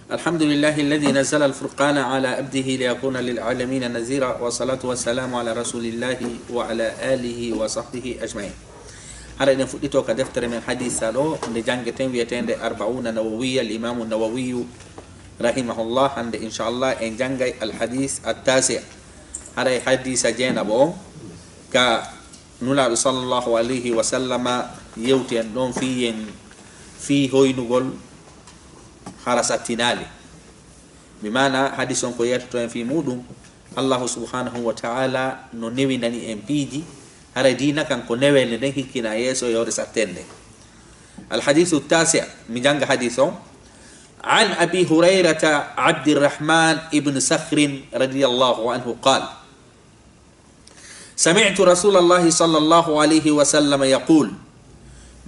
الحمد لله الذي نزل الفرقان على عبده ليكون للعالمين نذيرا والصلاة والسلام على رسول الله وعلى آله وصحبه أجمعين. هذا نفوتو كدفتر من حديث سالو نجانجتين ويتين أربعون نووية الإمام النووي رحمه الله عند إن شاء الله إن جانجي الحديث التاسع. هذا حديث جينا بو كنولا صلى الله عليه وسلم يوتي أنهم في هوي نقول harasatinali bimana hadison ko yetto en fi mudum Allah subhanahu wa ta'ala no newi nani en piiji hara dina kan ko newele den hikkina yeso yore satende. الحديث التاسع من جنگ حديثه عن أبي هريرة عبد الرحمن ابن صخر رضي الله عنه قال سمعت رسول الله صلى الله عليه وسلم يقول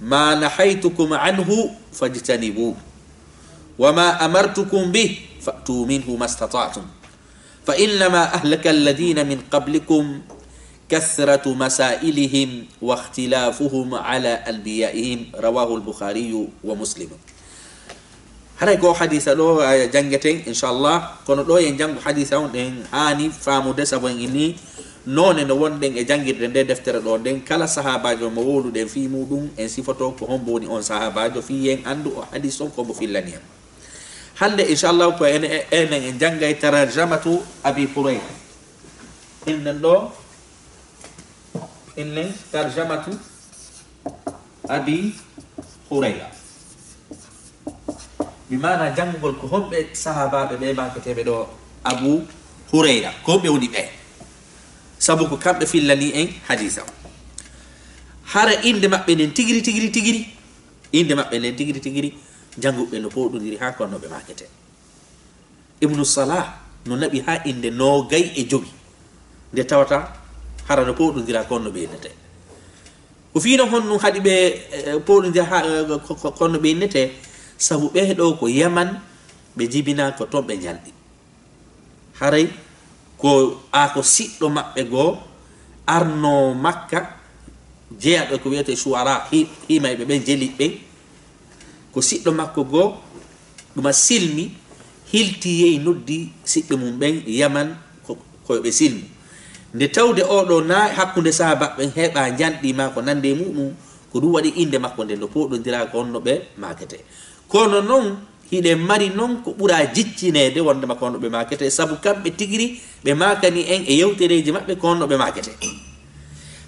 ما نحيتكم عنه فاجتنبوه وما أمرتكم به فأتوا منه ما استطعتم فإنما أهلك الذين من قبلكم كثرة مسائلهم واختلافهم على أنبيائهم رواه البخاري ومسلم. هذا يقول حديث له جنجتين إن شاء الله كون له ينجم حديثه إن هاني فامو دس أبوين إني نون نون دين جنجت دين دفتر دون دين كلا صحابة جو مولود دين في مودون إن صفتو كهم بوني أن صحابة جو في ين عنده حديثهم كم في اللنيا. هل إن شاء الله كأن جنجي ترجمة أبي هريرة إن ترجمة أبي هريرة بمعنى جنجل كهم صحابة بما كتبه أبو هريرة كهم يوني به سبوك كم في اللني حديثه هذا إندما بين تجري إندما بين تجري jangu be no podu diri ha ko no be makete ibnu salah no nabi ha inde no gay e jogi de tawata hara no podu dira ko no be nete ko fiino honnu hadi be podu dira ha ko no be nete sabu be do ko yaman be jibina ko tombe jaldi haray ko ko siddo mabbe go arno makka jeya do ko wiete shuara himay be jeli be ko siddo makko go duma silmi hilti yey noddi sibbe mum ben yaman ko be silmi nde tawde odo na hakkunde sahaba ben heba jandi ma ko nande mum ko du wadi inde makko nde do podo dira ko onno be makete kono non hide mari non ko bura jiccinede wonde makko onno be makete sabu kambe tigiri be makani en e yewtereji mabbe ko onno be makete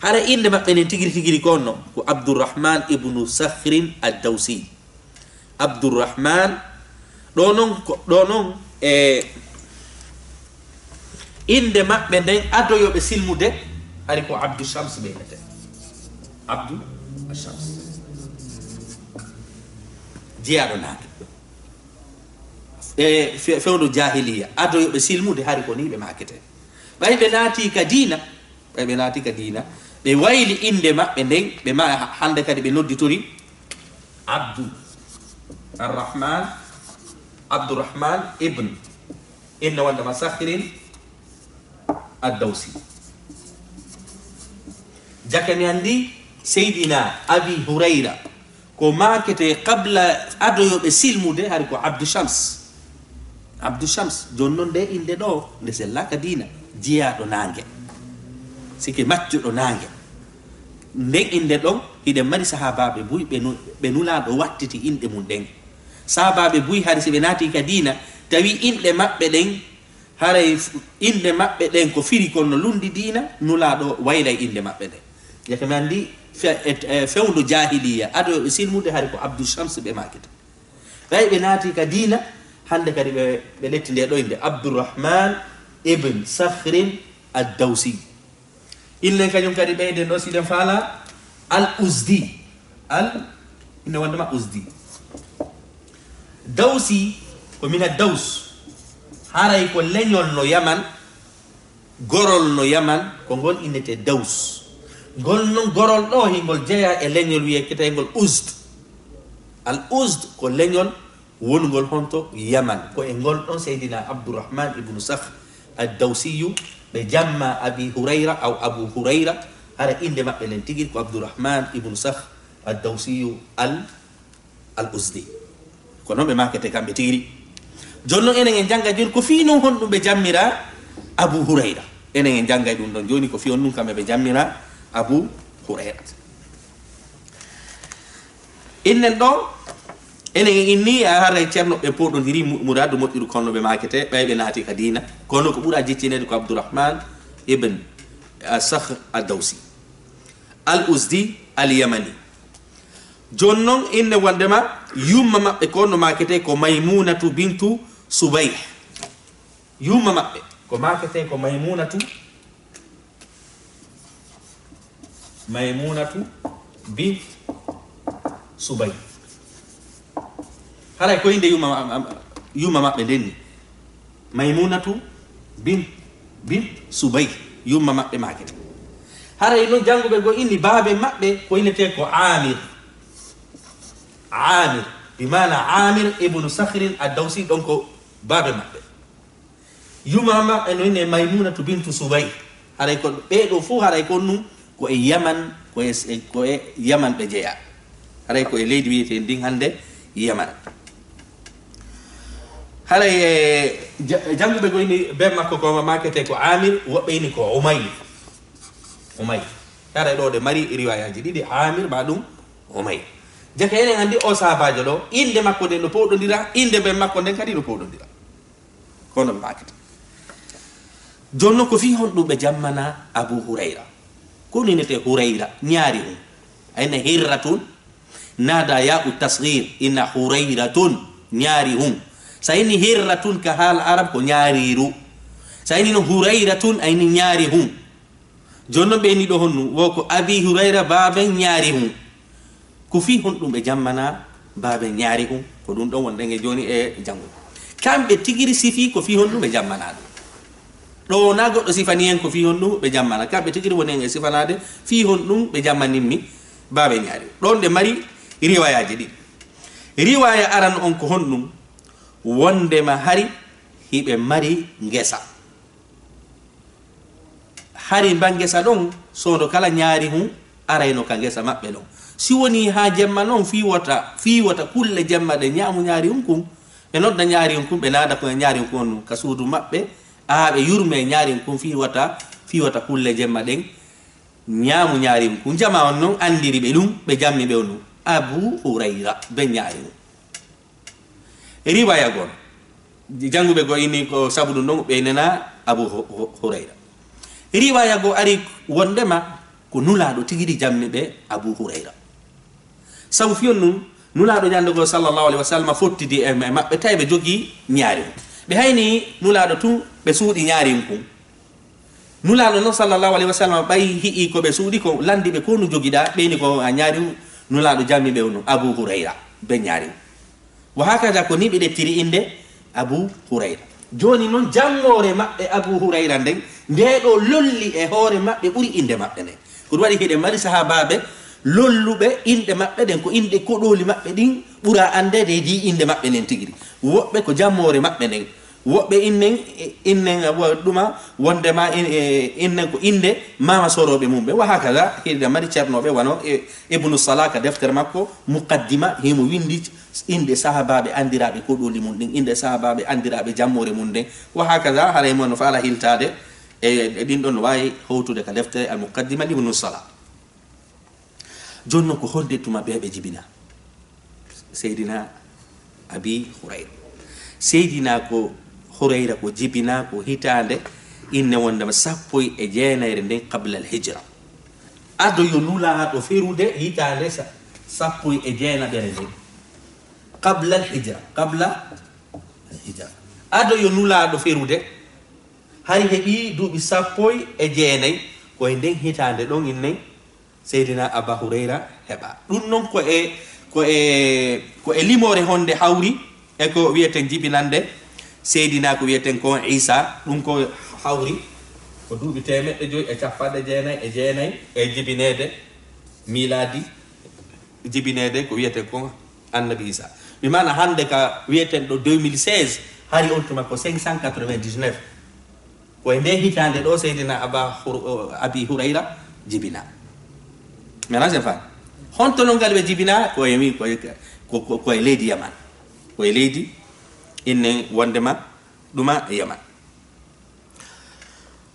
hara inde mabbe ne tigiri konno ko Abdurrahman ibn Sakhrin ad-Dawsi Abdurrahman donon inde mabbe den adoyobe silmude ari ko Abdul Shams be nete Abdul Shams jiado nak fewdo jahiliya adoyobe silmude hari ko ni be makete bay be nati ka dina be wayli inde mabbe den be ma hande kadi be nodditori عبد الرحمن ابن إن وند مساخر الدوسي جاكني عندي سيدنا أبي هريرة كما كتي قبل أدو بسلم ده هاركو عبد الشمس جنون ده إن ده دو نسلا كدينا جيا دو نانجة سكي ماتجو دو نانجة نين إن ده دو إذا مري صحابة بوي بنولا دو واتتي إن ده من دين sahababe buy hari se be nati ka dina tawi inde mabbe den haray inde mabbe den ko firi kon no lundi dina nula do waylay inde mabbe den yakami andi fewdo jahiliya ado silmude hari ko Abdul Shams be makete bay be nati ka dina hande kadi be letti de do inde Abdurrahman ibn Sakhrin ad-Dawsi ille kanyum kadi be de no siden fala al-Uzdi ina wandama Uzdi Dawsi ko min ad-Daws haray ko leñol no Yaman gorol no Yaman ko gol inete Daws gol non gorol do hingol jeya e leñol wiye ketengol Uzd al-Uzd ko leñol wongol honto Yaman ko e gol don Seydina Abdurrahman ibn Sakhr ad-Dawsi be jamma Abi Hurayra aw Abu Hurayra hara inde mabbe len tigir ko Abdurrahman ibn Sakhr ad-Dawsi al-Uzdi kono be makete kambe tiri jonno enen en janga joni ko fi non honɗum ɓe jammira Abu Hurayra enen en jangay ɗum ɗon joni ko fi on ɗum kamɓe ɓe jammira Abu Hurayra innen ɗo enen inni haray ceerno ɓe poɗodiri muradu moƴƴudu konno ɓe makete ɓayɓe naati ka dina kono ko ɓuura jeccinede ko Abdourahman ibn Sakhr ad-Dawsi al-Uzdi al-Yamani joni noon inne wondema yumma maɓɓe konno makete ko Maymunatu bintu Subayh yumma maɓɓe ko makete ko Maymunatu bint Subayh haray ko inde yumma maɓɓe ndenni Maymunatu bint Subayh yumma maɓɓe makete haray noon janguɓe go inni baabe maɓɓe ko innete ko Amir bimana Amir ibnu Sakhrin ad-Dawsi ɗon ko baabe maɓɓe yumma maɓɓe no inne Maymunatu bintu Subayh haray ko ɓeɗo fo haray ko num ko e Yaman ko e Yaman ɓe jeeya haray ko e leydi wiyete ndin hande Yaman haray janguɓe go inni be makko ko makete ko Amir woɓɓe inni ko Umayr haray ɗo de mari riwayaji ɗiɗi Amir ba ɗum Umayr jaka enen andi o sahabajo ɗo inde makko nden ɗo powɗodira inde be makko nden kadi ɗo powɗodira kono ɓe makete jonno ko fi honɗum ɓe jammana Abu Hurayra ko ninete Hurayra ñaari hum ayna hirratun nada ya'u tasghir inna Hurayratun ñaari hum sa ini hirratun ka haala arab ko ñaariru sa ini no Hurayratun ayni ñaari hum jonno ɓe ni ɗo honnu wo ko Abi Hurayra baaben ñaari hum ko fi honɗum ɓe jammana baaben ñaari hum ko ɗum ɗon wonɗen e joni e jango kamɓe tigiri sifi ko fi honɗum ɓe jammana ɗum ɗo na goɗɗo sifani en ko fi honɗum ɓe jammana kamɓe tigiri wonen e sifanade fi honɗum ɓe jammaninmi baabe ñaari ɗon ɗe mari riwayaji ɗiɗi riwaya aran on ko honɗum wondema hari hiɓe mari ngesa hari mba ngesa ɗon sodo kala ñaari hum arayno ka ngesa maɓɓe ɗon si woni ha jemma noon fiwata kulle jemma ɗe ñaamu ñaari hum kum ɓe nodda ñaari hum kum ɓe naada ko ñaari hum kum ka suudu maɓɓe ɓe yurme ñaari hum kum fiwata kulle jemma ɗen ñaamu ñaari hum kum jama on noon andiri ɓe ɗum ɓe jammi ɓe on Abu Hurayra be ñaari hum riwaya gon janguɓe go ini ko sabu ɗum ɗon ɓe nena Abu Hurayra riwaya go ari wondema ko nulaɗo tigiri jammi ɓe Abu Hurayra sabu fiyon num nulaɗo ñande go sallallahu alaihi wasallam fottidi e maɓɓe tawi ɓe jogii ñaari hum ɓe hayni nulaɗo tun ɓe suuɗi ñaari hum kum nulaɗo noon sallallahu alaihi wasallam ɓayi hi'i ko ɓe suuɗi ko landi ɓe ko nu jogiɗa ɓeyni ko a ñaari hum nulaɗo jammi ɓe ono Abu Hurayra be ñaari hum wa hakada ko ni ɓe ɗettiri inde Abu Hurayra joni noon jangore maɓɓe Abu Hurayra nden ndeɗo lolli e hoore maɓɓe ɓuri inde maɓɓe nden ko ɗum waɗi hiɗe mari sahabaɓe lolluɓe inde maɓɓe ɗen ko inde koɗoli maɓɓe ɗin ɓura andede e di inde maɓɓe nden tigiri woɓɓe ko jammore maɓɓe nden woɓɓe innen ɗuma wondema innen ko inde mama soroɓe mumɓe wa hakada hiɗe mari ceernoɓe wano Ibnu Salah ka deftere makko muqaddima himo windi inde sahabaɓe andiraɓe koɗoli mum ɗin inde sahabaɓe andiraɓe jammore mum ɗen wa hakada haray mo no faala hiltade e ɗin ɗon no wawi howtude ka deftere al muqaddima Ibnu Salah jonno ko holde tuma ɓeɓe jibina Seydina Abi Hurayra Seydina ko Hurayra ko jibina ko hitande inne wondema 19 nden qabla al hijra ado yo nulaɗo ferude hitande 19 nden qabla al hijra ado yo nulaɗo ferude hari heɓi duuɓi 19 koye nden hitande ɗon innen Seydina Aba Hurayra heɓa ɗum noon ko e limore honde hawri e ko wiyeten jibinande Seydina ko wiyeten ko Isa ɗum ko hawri ko duuɓi 159 e jibinede miladi jibinede ko wiyeten ko annabi Isa mi mana hande ka wiyeten ɗo 2016 hari on tuma ko 599 ko e nde hitande ɗo Seydina Abi Hurayra jibina menage fan honto non ngal ɓe jibina koye leydi Yaman koye leydi innen wondema ɗuma yaman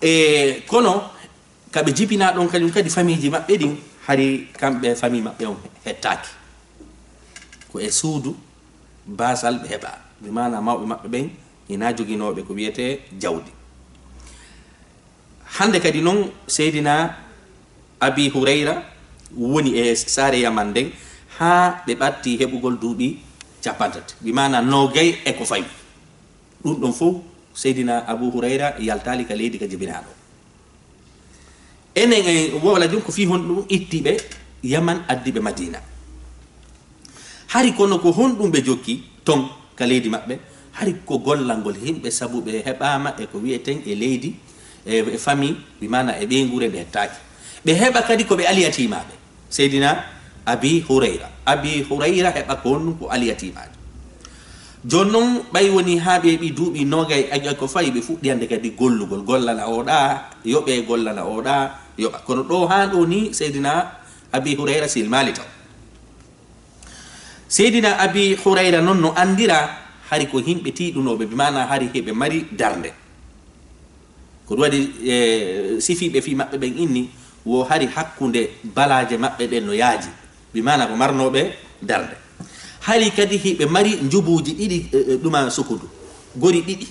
e kono kaɓe jibina ɗon kañum kadi famille ji maɓɓe ɗin hari kamɓe famille maɓɓe on hettaki ko e suudu basal ɓe heɓa mi mana mawɓe maɓɓe ɓen ina joguinoɓe ko wiyete jawdi hande kadi noon seydina abi hurayra woni e saare yaman nden ha ɓe ɓatti heɓugol duuɓi capantati mi mana nogay e ko fawi ɗum ɗon fof seydina abu hurayra yaltali ka leydi ka jibinaɗo enen e wowla joni ko fi hon ɗum ittiɓe yaman addiɓe madina hari kono ko honɗum ɓe jokki ton ka leydi maɓɓe hari ko gollal ngol himɓe sabu ɓe heɓama e ko wiyeten e leydi e famille mi mana e ɓeygure nde hettaki ɓe heɓa kadi koɓe aliyatimaɓe seydina abi hurayra heɓa ko honɗum ko aliyatimaɓe joni noon ɓay woni ha ɓe ɓi duuɓi nogay ay ko fayi ɓe fuɗɗi hande kadi gollugol gollana oɗa yoɓe gollana oɗa yoɓa kono ɗo ha ɗo ni seydina abi hurayra silmali taw seydina abi hurayra noon no andira hari ko himɓe tiɗunoɓe bimana hari heɓe mari darde ko ɗum waɗi sifiɓe fi maɓɓe ɓen inni wo hari hakkude balaje maɓɓe ɗen no yaaji bimana ko marnoɓe darde hari kadi hiɓe mari jubuji ɗiɗi ɗuma sukudu gori ɗiɗi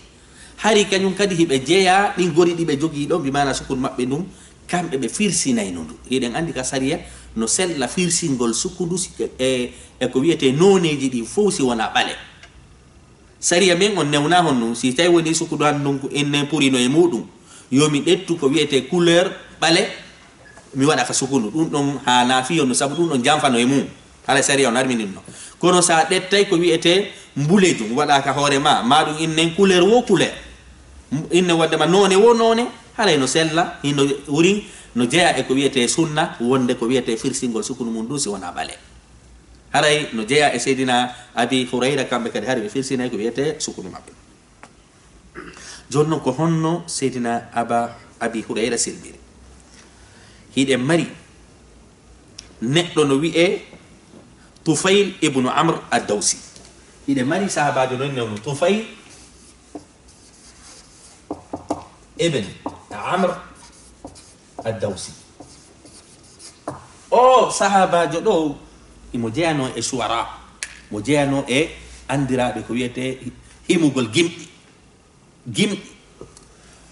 hari kañum kadi hiɓe jeeya ɗin gori ɗi ɓe jogui ɗo bimana sukudu maɓɓe ɗum kamɓe ɓe firsinayno ndu hiɗen andi ka sariya no sella firsingol sukudu e ko wiyete noneji ɗi fof si wona ɓale sariya men on newna hon ɗum si tawi woni sukudu han ɗum ko ennen purino e muɗum yomi ɗettu ko wiyete couleur ɓale mi waɗa ka sukudu ɗum ɗon ha nafiyo no saabu ɗum ɗon jamfano e mum hala sariya on armininno kono sa ɗettay ko wiyete mbulejum waɗa ka hoore ma ɗum innen couleur wo couleur inne waddema none wo none haray no sella hino wurin no jeeya e ko wiyete sunna wonde ko wiyete firsingol sukudu mum ɗum si wona ɓale haray no jeeya e seydina abi hurayra kamɓe kadi hari ɓe firsinay ko wiyete sukudu maɓɓe joni noon ko honno seydina abi hurayra silmiri hiɗen mari neɗɗo no wiye tufayl ibnu amr ad-dawsi hiɗen mari sahabajo non newno tufayl ibn amr ad-dawsi o sahabajo ɗo imo jeyano e suwara mo jeyano e andiraɓe ko wiyete himugol gimɗi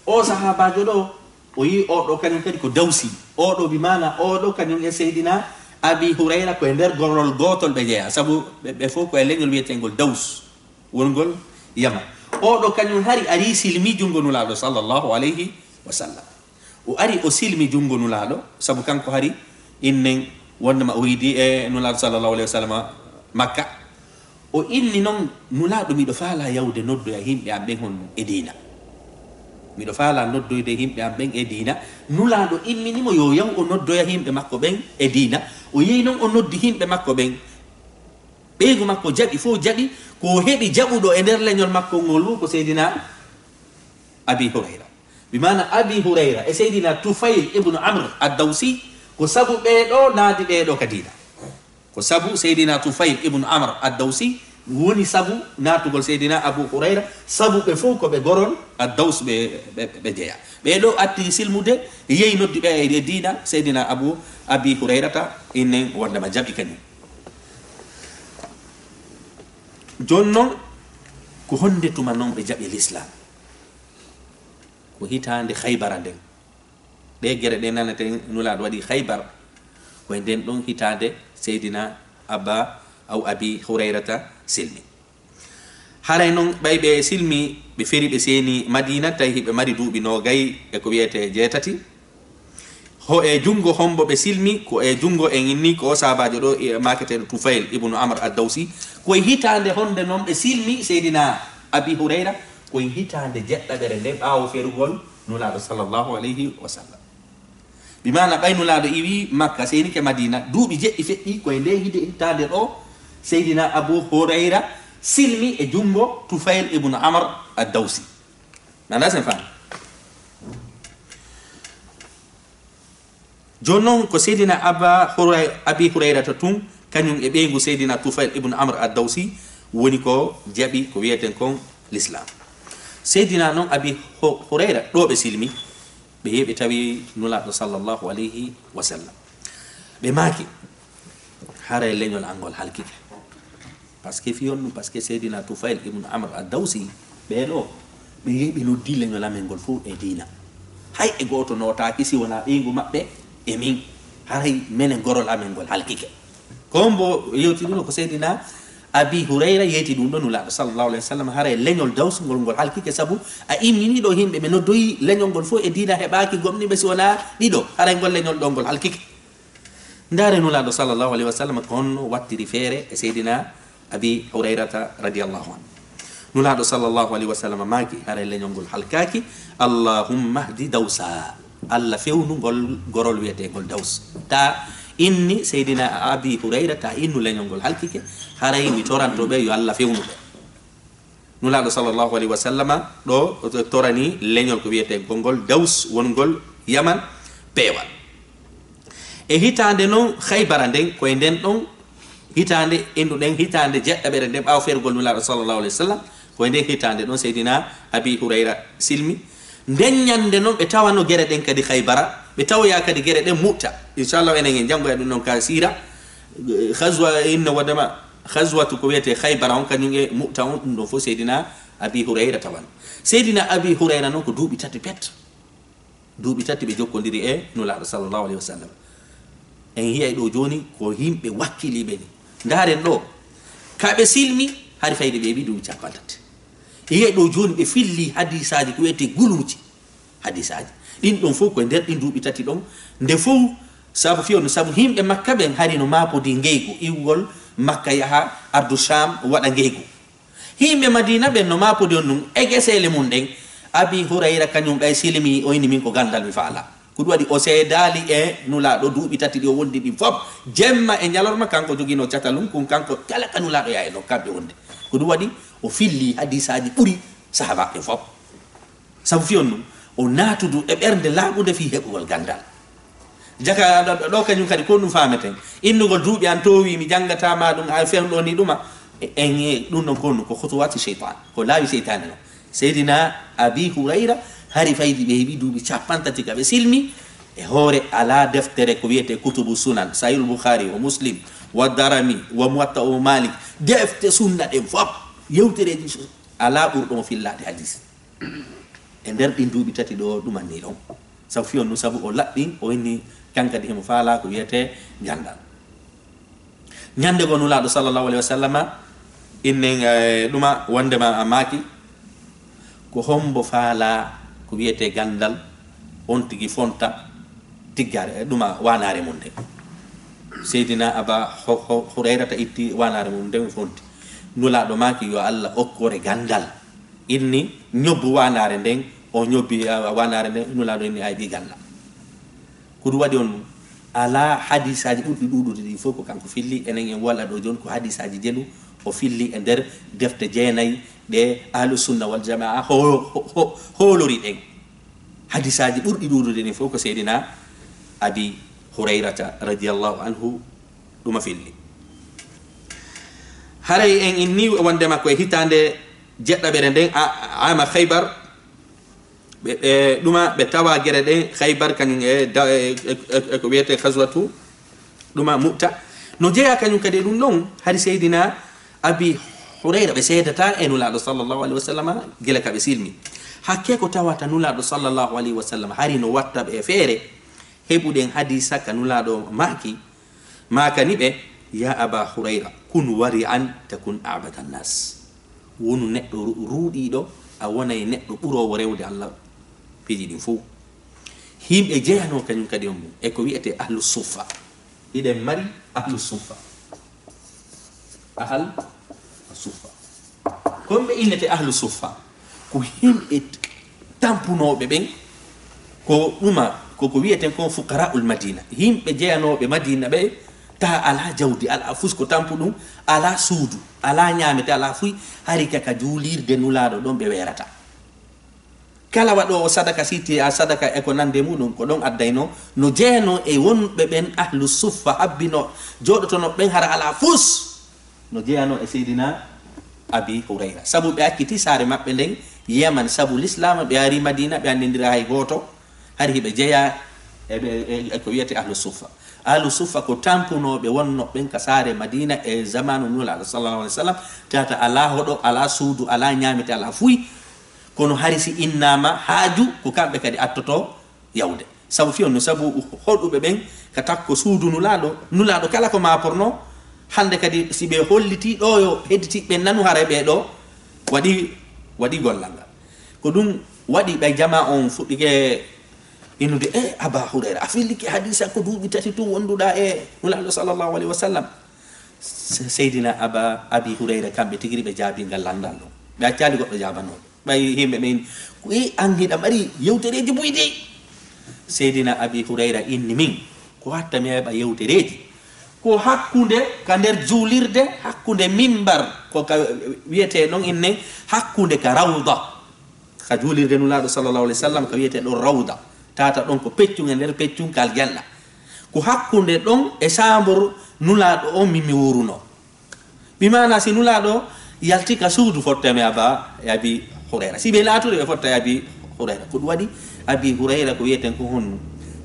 o sahabajo ɗo o yi oɗo kañum kadi ko dawsi oɗo bimana oɗo kañum e seydina abi hurayra koye nder gorol gotol ɓe jeeya saabu ɓe fof koye leñol wiyetengol daws wongol yama oɗo kañum hari ari silmi jungo nulaɗo sallllahu alayhi wa sallam o ari o silmi jungo nulaɗo saabu kanko hari innen wondema o yiidi e nulaɗo sallllahu alayhi wa sallam makka o inni noon nulaɗo miɗo faala yawde noddoya yimɓe am ɓen hon e dina miɗo faala noddoyde yimɓe am ɓen e dina nulaɗo imminimo yo yaw o noddoya yimɓe makko ɓen e dina o yehi noon o noddi yimɓe makko ɓen ɓeygu makko jaɓi fof jaɓi ko heɓi jaɓuɗo e nder leñol makko ngol wu ko seydina abi hurayra bimana abi hurayra e seydina tufayl ibnu amr ad-dawsi ko sabu ɓeɗo naadi ɓeɗo ka dina ko sabu seydina tufayl ibnu amr ad-dawsi woni sabu natugol seydina abu hurayra sabu ɓe fof koɓe gorol ad-daws ɓe jeeya ɓeɗo atti silmude yehi noddi ɓe e dina seydina abi hurayrata innen wondema jaɓi kañum joni noon ko honde tuma noon ɓe jaɓi l'islam ko hitande haybara nden ɗe gueɗe ɗe naneten nulaɗo waɗi haybar koye nden ɗon hitande seydina abi hurayrata silmi haray noon ɓay ɓe silmi ɓe feri ɓe seeni madina tawi hiɓe mari duuɓi nogay e ko wiyete jeetati ho e jungo hombo ɓe silmi ko e jungo en inni ko o sahabajo ɗo maketeɗo tufayl ibnu amr ad-dawsi koye hitande honde noon ɓe silmi seydina abi hurayra koye hitande jeɗɗaɓere nde ɓaawo ferugol nulaɗo sallllahu alayhi wa sallam bimana ɓay nulaɗo iwi makka senike madina duuɓi jeɗɗi feƴƴi koye nde hitande ɗo seydina abu hurayra silmi e jungo tufayl ibnu amr ad-dawsi nanda sen fami joni noon ko seydina abi hurayrata tun kañum e ɓeygu seydina tufayl ibnu amr ad-dawsi woni ko jaɓi ko wiyeten kon l'islam. Seydina noon Abi Hurayra ɗo ɓe silmi ɓe yeɓe tawi nulaɗo sallllahu alayhi wa sallam ɓe maaki hara e leñol angol halkike par ce que fiyon ɗum par ce que Seydina Toufail ibnu Amr ad-Dawsi ɓeɗo ɓe yeɓi noddi leñol amen ngol fof e dina hay e goto notaki si wona ɓeygu maɓɓe e min haray minen gorol amen ngol halkike kombo yewtiɗuno ko Seydina Abi Hurayra yeti ɗum ɗo nulaɗo sallllahu alayhi wa sallam haray leñol dawsugol ngol halkike saabu a imminiɗo yimɓe ɓe noddoyi leñol ngol fof e dina heɓaki gomniɓe si wona ɗiɗo haray ngol leñol ɗo ngol halkike ndaare nulaɗo sallllahu alayhi wa sallam on wattiri feere e Seydina Abi Hurayrata radiallahu anhu nulaɗo sallllahu alayhi wa sallam maaki haray leñol ngol halkaki allahumma hdi dawsa Allah fewnu ngol gorol wiyetegol daws ta inni Seydina Abi Hurayra ta innu leñol ngol halkike haray mi torantoɓe yo Allah fewnuɓe nulaɗo sallllahu alayhi wa sallam ɗo torani leñol ko wiyetegol ngol daws wongol yaman peewal e hitande noon Haybara nden koye nden ɗon hitande enduɗen hitande jeɗɗaɓere nden ɓawa fergol nulaɗo sallllahu alayhi wa sallam koye nden hitande ɗon Seydina Abi Hurayra silmi nden ñande noon ɓe tawano gueɗe ɗen kadi Haybara ɓe tawoya kadi gueɗe ɗen mutta inchallah enen en janggoya ɗum noon ka sira haswa inna wadama haswatu ko wiyete Haybara on kañum e mutta on ɗum ɗon fof Seydina Abi Hurayra tawan Seydina Abi Hurayra noon ko duuɓi tati pet duuɓi tati ɓe jokkodiri e nulaɗo sallllahu alayhi wa sallam en yiyay ɗo joni ko yimɓe wakkiliɓe ni ndaren ɗo kaɓe silmi hari fayde ɓe ɓi duuɓi capantati yiyay ɗo joni ɓe filli hadisaji ko wiyete guluji hadisaji ɗin ɗon fof koye nder ɗin duuɓi tati ɗon nde fof saabu fiyo no saabu yimɓe makka ɓen hari no mapodi ngeygu iwgol makka yaha ardu sham waɗa ngeygu yimɓe madina ɓen no mapodi on ɗum e guesele mum ɗen Abi Hurayra kañum ɓay silmi oyni min ko gandal mi faala ko ɗum waɗi o seedali e nulaɗo duuɓi tati ɗi o wondi ɗin fof jemma e ñalorma kanko joguino catalum kum kanko kala ka nulaɗo ya e no kamɓe wonde ko ɗum waɗi o filli hadisaji ɓuuri sahabaɓe fof saabu fiyon ɗum o natudu e ɓernde laaɓude fi heɓugol gandal jaka ɗo kañum kadi ko ɗum fameten innugol duuɓi an towi mi janggatama ɗum a fewɗo ni ɗuma en ɗum ɗon konnu ko hutuwati cheytan ko laawi cheytane no Seydina Abi Hurayra hari faydi ɓe heeɓi duuɓi capantati ka ɓe silmi e hoore ala deftere ko wiyete kutubu sunan sahihul Bukhari wa Muslim wa Darami wa Muwatta o Malik defte sunna ɗen fof yewtereji ala ɓurɗomo fillade hadis e nder ɗin duuɓi tati ɗo ɗumanni ɗon sabu fiyon ɗum saabu o laɓɓi o inni kankadi hemo faala ko wiyete gandal ñande go nulaɗo sallllahu alayhi wa sallam innen ɗuma wondema a maaki ko hombo faala ko wiyete gandal on tigi fonta tiggare ɗuma wanare mum nde Seydina Aba Hurayrata itti wanare mum nde fonti nulaɗo maaki yo Allah okkore gandal inni ñobbu wanare nden o ñobbi wanare nden nulaɗo inni ayɓi gandal ko ɗum waɗi on ala hadisaji ɓurɗi ɗuɗude ɗi fof ko kanko filli enen en walla ɗo joni ko hadisaji jelu o filli e nder defte jeenayyi ɗe ahlu sunna wal jamaa hoolori ɗen hadisaji ɓurɗi ɗuɗude ni fof ko Seydina Abi Hurayrata radiallahu anhu ɗuma filli haray en inni wonde makko e hitande jeɗɗaɓere nden ama Khaybar ɓe ɗuma ɓe tawa gueɗe ɗen Khaybar kañum e ko wiyete haswatu ɗuma mutta no jeeya kañum kadi ɗum ɗon hari Seydina Abi Hurayra ɓe seedata e nulaɗo sallllahu alayhi wa sallam gila ka ɓe silmi hakke ko tawata nulaɗo sallllahu alayhi wa sallam hari no watta ɓe feere heɓuɗen hadisa ka nulaɗo maki makani ɓe ya Aba Hurayra kun wari an takun abada nnas wonu neɗɗo ruuɗiɗo a wonay neɗɗo ɓurowo rewde Allah piiji ɗin fof himɓe jeyano kañum kadi on mum e ko wiyete ahlu suffa iɗen mari ahlu suffa ahal suffa komɓe innete ahlu suffa ko himɓe tampunoɓe ɓen ko ɗuma koko wiyeten kon fuqaraul madina yimɓe jeyanoɓe madina ɓe ta ala jawdi ala fus ko tampu ɗum ala suudu ala ñamete ala fuy hari kaka juulirde nulaɗo ɗon ɓe werata kala waɗo o sadaka sitti a sadaka e ko nande muɗum ko ɗon addayno no jeyano e wonɓe ɓen ahlu suffa habbino joɗotono ɓen hara ala fus no jeyano e Seydina Abi Hurayra sabu ɓe akkiti saare maɓɓe nden Yaman sabu l'islam ɓe ari Madina ɓe andindira hay goto hari hiɓe jeeya e ko wiyete ahlu suffa ko tampunoɓe wonno ɓen ka saare Madina e zamanu nulaɗo sallallahu alaihi wasallam tata ala hoɗo ala suudu ala ñamete ala fuy kono hari si innama haaju ko kamɓe kadi attoto yawde sabu fiyon no sabu hoɗuɓe ɓen ka takko suudu nulaɗo kala ko maporno hande kadi si ɓe holliti ɗo yo hedditiɓe nanu hara ɓe ɗo waɗi gollal ngal ko ɗum waɗi ɓe jama on fuɗɗike inude Aba Hurayra a filliki hadisa ko duuɓi tati tun wonduɗa nulaɗo sallllahu alayhi wa sallam seydina Abi Hurayra kamɓe tigiri ɓe jaabi ngal landal ɗo ɓe accali goɗɗo jabanoɓe ɓay yimɓe ɓen ko an hiɗa mari yewtereji buyde seydina Abi Hurayra inni min ko hatta mi heɓa yewtereji ko hakkunde ka nder juulirde hakkunde minbar ko ka wiyete ɗon innen hakkunde ka rawda ka juulirde nulaɗo sallllahu alayhi wa sallam ka wiyete ɗon rawda tata ɗon ko peccum e nder peccum kal janna ko hakkunde ɗon e sambor nulaɗo o mimi wuruno bimana si nulaɗo yalti ka suudu fottame Abi Hurayra si ɓe laatude ɓe fotta Abi Hurayra ko ɗum waɗi Abi Hurayra ko wiyeten ko honno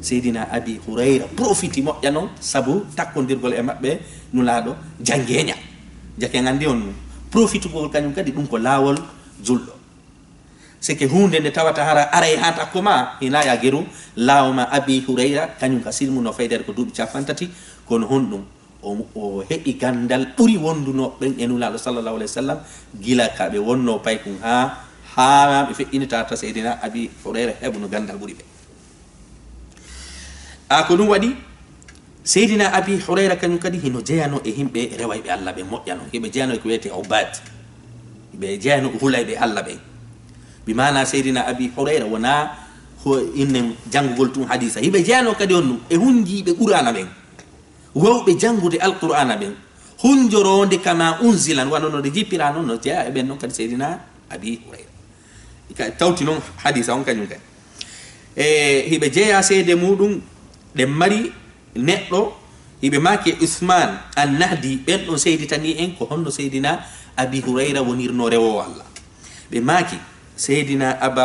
seydina Abi Hurayra profiti moƴƴa noon sabu takkodirgol e maɓɓe nulaɗo jangeña jake gandi on profitugol kañum kadi ɗum ko laawol julɗo sike hunde nde tawata hara aray ha takko ma hina ya geru laawma Abi Hurayra kañum ka silmuno faydere ko duuɓi 50 kono honɗum o heɓi gandal ɓuri wonduno ɓen e nulaɗo sallllahu alayhi wa sallam gila kaɓe wonno paykum ha ɓe feƴƴinitata seydina Abi Hurayra heɓuno gandal ɓuri ɓe ko ɗum waɗi seydina Abi Hurayra kañum kadi hino jeyano e himɓe rewayɓe Allah ɓe moƴƴano hiɓe jeyano ko wiyete ubad ɓe jeyano hulayɓe Allah ɓe bimana seydina Abi Hurayra wona innen janngugol tun hadisa hiɓe jeyano kadi on ɗum e hunjiɓe qur'ana ɓen wowɓe janngude alqur'ana ɓen hunjoronde kama unzilan wanono de jippira noon no jeeya e ɓen noon kadi seydina Abi Hurayra tawti noon hadisa on kañum kadi hiɓe jeeya seede muɗum ɗe mari neɗɗo hiɓe maki Uthman an-Nahdi ɓen ɗon seyditani en ko honno seydina Abi Hurayra wonirno rewowo Allah ɓe maki seydina Abi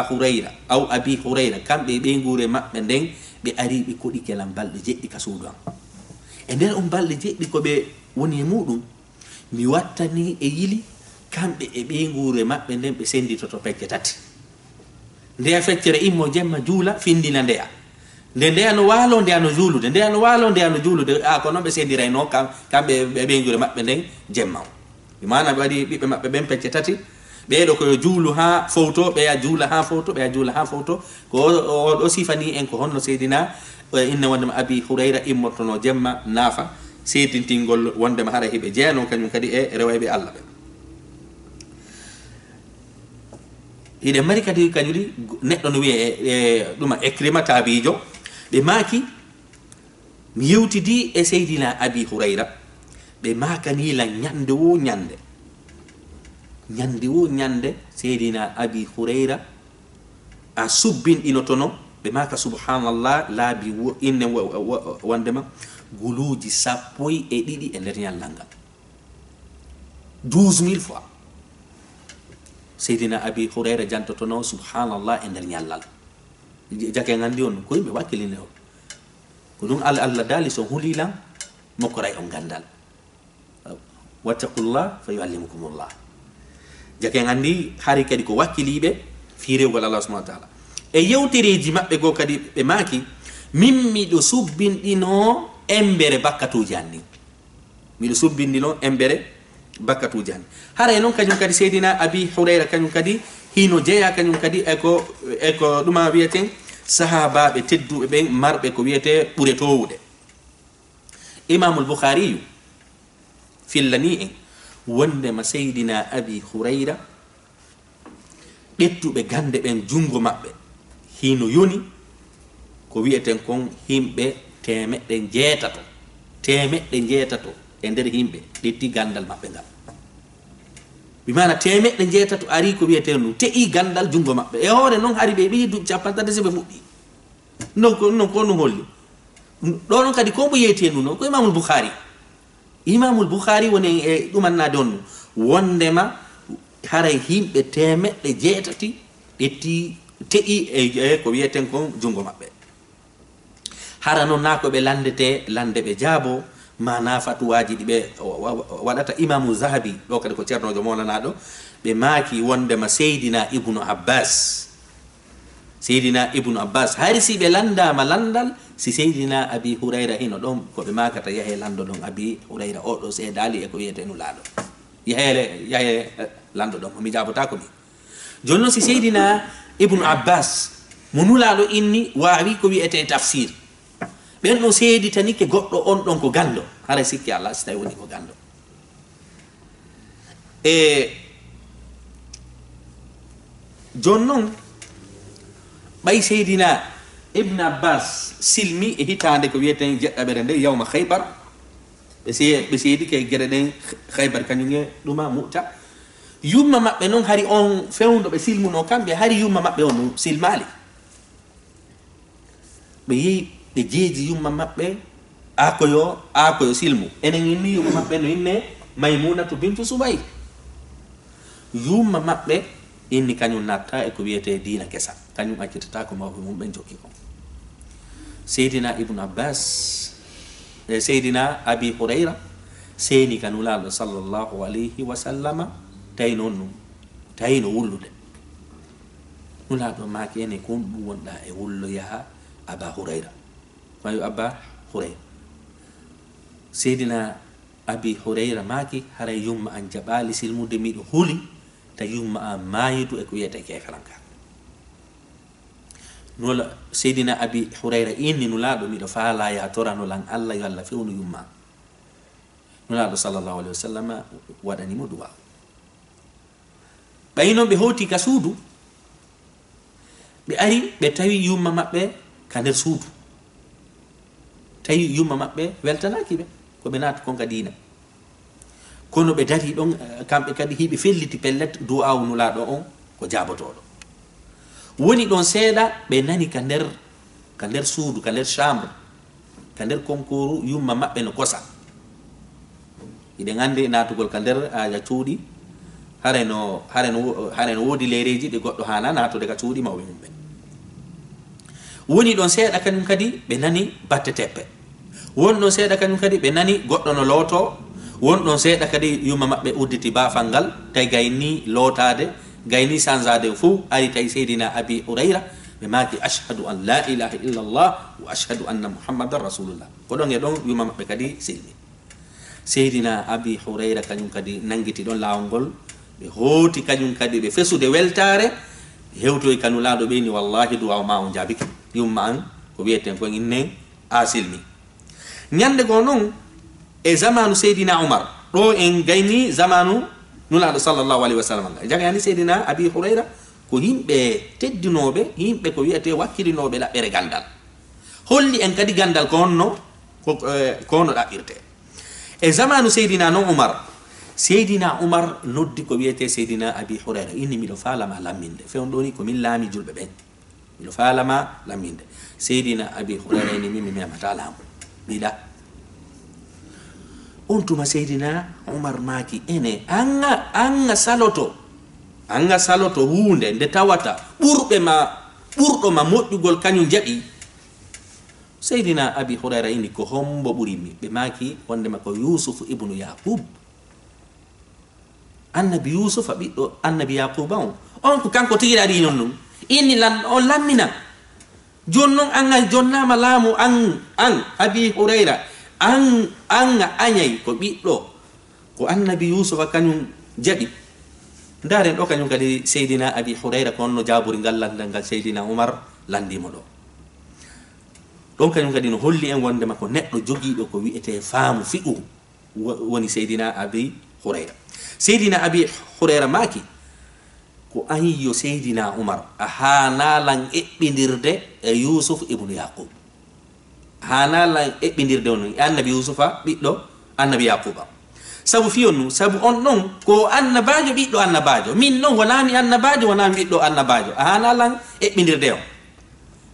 Hurayra kamɓe ɓe guure maɓɓe nden ɓe ari ɓe koɗi kelan balɗe jeɗɗi ka suudu am e nder on balɗe jeɗɗi ko ɓe woni e muɗum mi wattani e yili kamɓe e ɓe guure maɓɓe nden ɓe senditoto pecce tati ndeya feccere immo jemma juula findina ndeya ndeya no waalo ndeya no juulude ndeya no waalo ndeya no juulude ko noon ɓe sendirayno kamɓe ɓe ɓeygure maɓɓe nden jemma o mana ɓe waɗi ɓiɓɓe maɓɓe ɓen pecce tati ɓeɗo koyo juulu ha fowto ɓeya juula ha fowto ɓeya juula ha fowto ko oɗo sifani en ko honno seydina inne wondema Abi Hurayra immortono jemma naafa seydintingol wondema hara hiɓe jeyano kañum kadi e rewayɓe Allah ɓe hiɗe mari kadi kañuri neɗɗo no wiye ɗuma Ikrima taabijo ɓe maaki mi yewtidi e seydina Abi Hurayra ɓe makanila ñande wo ñande seydina Abi Hurayra a subbinɗinotono ɓe maka subhanallah laabi inne wondema guluuji 12 e nder ñallal ngal 12000 fois seydina Abi Hurayra jantotono subhanallah e nder ñallal jake gandi on ko yimɓe wakkiline o ko ɗum Allah daali so hulilan mokkoray on gandal wattaqullah fa yuallimukumullah jake gandi hari kadi ko wakkiliɓe firewgol Allah subhanahu wa ta'ala e yewtereji maɓɓe goo kadi ɓe maaki min miɗo subbinɗino embere bakkatuji anni miɗo subbinɗino embere bakkatuji anni haray noon kañum kadi seydina Abi Hurayra kañum kadi hino jeeya kañum kadi eko ɗuma wiyeten sahabaɓe tedduɓe ɓen marɓe ko wiyete ɓuretowuɗe Imamul Bukhariyu fillani en wondema seydina Abi Hurayra ɗettuɓe gande ɓen jungo maɓɓe hino yoni ko wiyeten kon himɓe temeɗɗe jeetato e nder himɓe ɗetti gandal maɓɓe ngal bimana temeɗɗe jeetato ari ko wiyeten ɗum te'i gandal jungo maɓɓe e hoore noon hari ɓe ɓii duuɓi 50 so ɓe fuɗɗi non ko ɗum holli ɗo noon kadi ko mbo yeyti en ɗum noon ko Imamul Bukhari woni e ɗumannade on wondema haray himɓe temeɗɗe jeetati ƴetti te'i e ko wiyeten kon jungo maɓɓe. hara noon na ko ɓe landete lande ɓe jaabo mana fatuwaji ɗi ɓe waɗata. imamu zahabi ɗo kadi ko ceernojo molanaɗo ɓe maaki wondema seydina ibnu abbas hari si ɓe landama landal si seydina abi hurayra hino ɗon koɓe makata yahe lando ɗon abi hurayra oɗo seedali e ko wiyete nulaɗo yahe lando ɗon mi jabota ko mi joni noon si seydina ibnu abbas mo nulaɗo inni wawi ko wiyete tafsir ɓen ɗo seeditanike goɗɗo on ɗon ko gando haray sikki allah si tawi woni ko gando e joni noon ɓay seydina ibn abbas silmi e hitande ko wiyeten jeɗɗaɓere nde yawma khaybar ɓe seedi ke gueɗe ɗen khaybar kañum e ɗuma muta yumma maɓɓe noon hari on fewdo ɓe silmuno kamɓe hari yumma maɓɓe on no silmali ɓe yehi ɓe jeeji yumma maɓɓe akoyo silmu enen inni yumma maɓɓe no inne maymunatu bintu subay yumma maɓɓe inni kañum natta e ko wiyete dina kesa kañum accitata ko mawɓe mum ɓen jokki kon seydina ibnu abbas e seydina abi hurayra seeni ka nulaɗo sallllahu alayhi wa sallama tawi noon ɗum tawi no wullude nulaɗo maaki ene kon ɗum wonɗa e wullo yaha aba hurayra mayo abba hurayra seydina abi hurayra maaki haray yumma an jaɓali silmude miɗo huli ta yumma an mayidu e ko wiyete keferanka nola seydina abi hurayra inni nulaɗo miɗo faala ya toranolan allah yo allah fewnu yumma nulaɗo sallllahu alayhi wa sallam waɗanimo duwa ɓayi noon ɓe hoti ka suudu ɓe ari ɓe tawi yumma maɓɓe ka nder suudu tawi yumma maɓɓe weltanaki ɓe koɓe naati konka diina kono ɓe dari ɗon kamɓe kadi hiɓe felliti pellet du'awu nulaɗo on ko jabotoɗo woni ɗon seeɗa ɓe nani ka nder suudu ka nder chambre ka nder concours yumma maɓɓe no kosa iɗen andi natugol ka nder aja cuuɗi hare no woodi lereji ɗi goɗɗo hana natude ka cuuɗi mawɓe mum ɓe woni ɗon seeɗa kañum kadi ɓe nani batte teppe won ɗon seeɗa kañum kadi ɓe nani goɗɗo no looto won ɗon seeɗa kadi yumma maɓɓe udditi bafal ngal tawi gayni lootade gayni sansade fou ari tawi seydina abi hurayra ɓe maaki ashhadu an la ilaha illa llah wa ashhadu anna muhammadan rasulullah ko ɗon e ɗon yumma maɓɓe kadi silmi seydina abi hurayra kañum kadi nangiti ɗon laawol ngol ɓe hooti kañum kadi ɓe fesude weltare hewtoy kanulaɗo ɓeyni wallahi duwaw ma on jaabiki yumma an ko wiyeten ko inne a silmi ñande goo noon e zamanu seydina oumar ɗo en gayni zamanu nulaɗo sallllahu alayhi wa sallam jagani seydina abi hurayra ko yimɓe teddinoɓe yimɓe ko wiyete wakkilinoɓe ɗaɓɓere gandal holli en kadi gandal ko honno kono ɗaɓɓirte e zamanu seydina noon seydina oumar noddi ko wiyete seydina abi hurayra inni miɗo falama lamminde fewn ɗoni komin laami julɓe ɓen miɗo falama lamminde seydina abi hurayra inni min mi memata laamu ɓiɗa on tuma seydina oumar maaki ene anga saloto hunde nde tawata ɓurɗo ma moƴƴugol kañum jaɓi seydina abi hurayra inni ko hombo ɓurimi ɓe maaki wondema ko yusufu ibnu yaqub annabi yusufa ɓiɗɗo annabi yaquba on ko kanko tigiɗaɗi non ɗum inni on lammina joni noon anga jonnama laamu an abi hurayra an añay ko ɓiɗɗo ko annabi yusufa kañum jaɓi ndaren ɗo kañum kadi seydina abi hurayra ko onno jaburi ngal landal ngal seydina oumar landimo ɗo ɗon kañum kadi no holli en wondema ko neɗɗo jogiiɗo ko wiyete faamu fi'u woni seydina abi hurayra seydina abi hurayra maaki ko ayiyo seydina oumar a hanalan eɓɓidirde e yusuf ibnu yaqub hanalan eɓɓidirde on annabi yusufa ɓiɗɗo annabi yaquba sabu fiyon nu sabu on ɗon ko annabajo ɓiɗɗo annabajo min noon wonami annabajo wonami ɓiɗɗo annabajo a hanalan eɓɓidirde on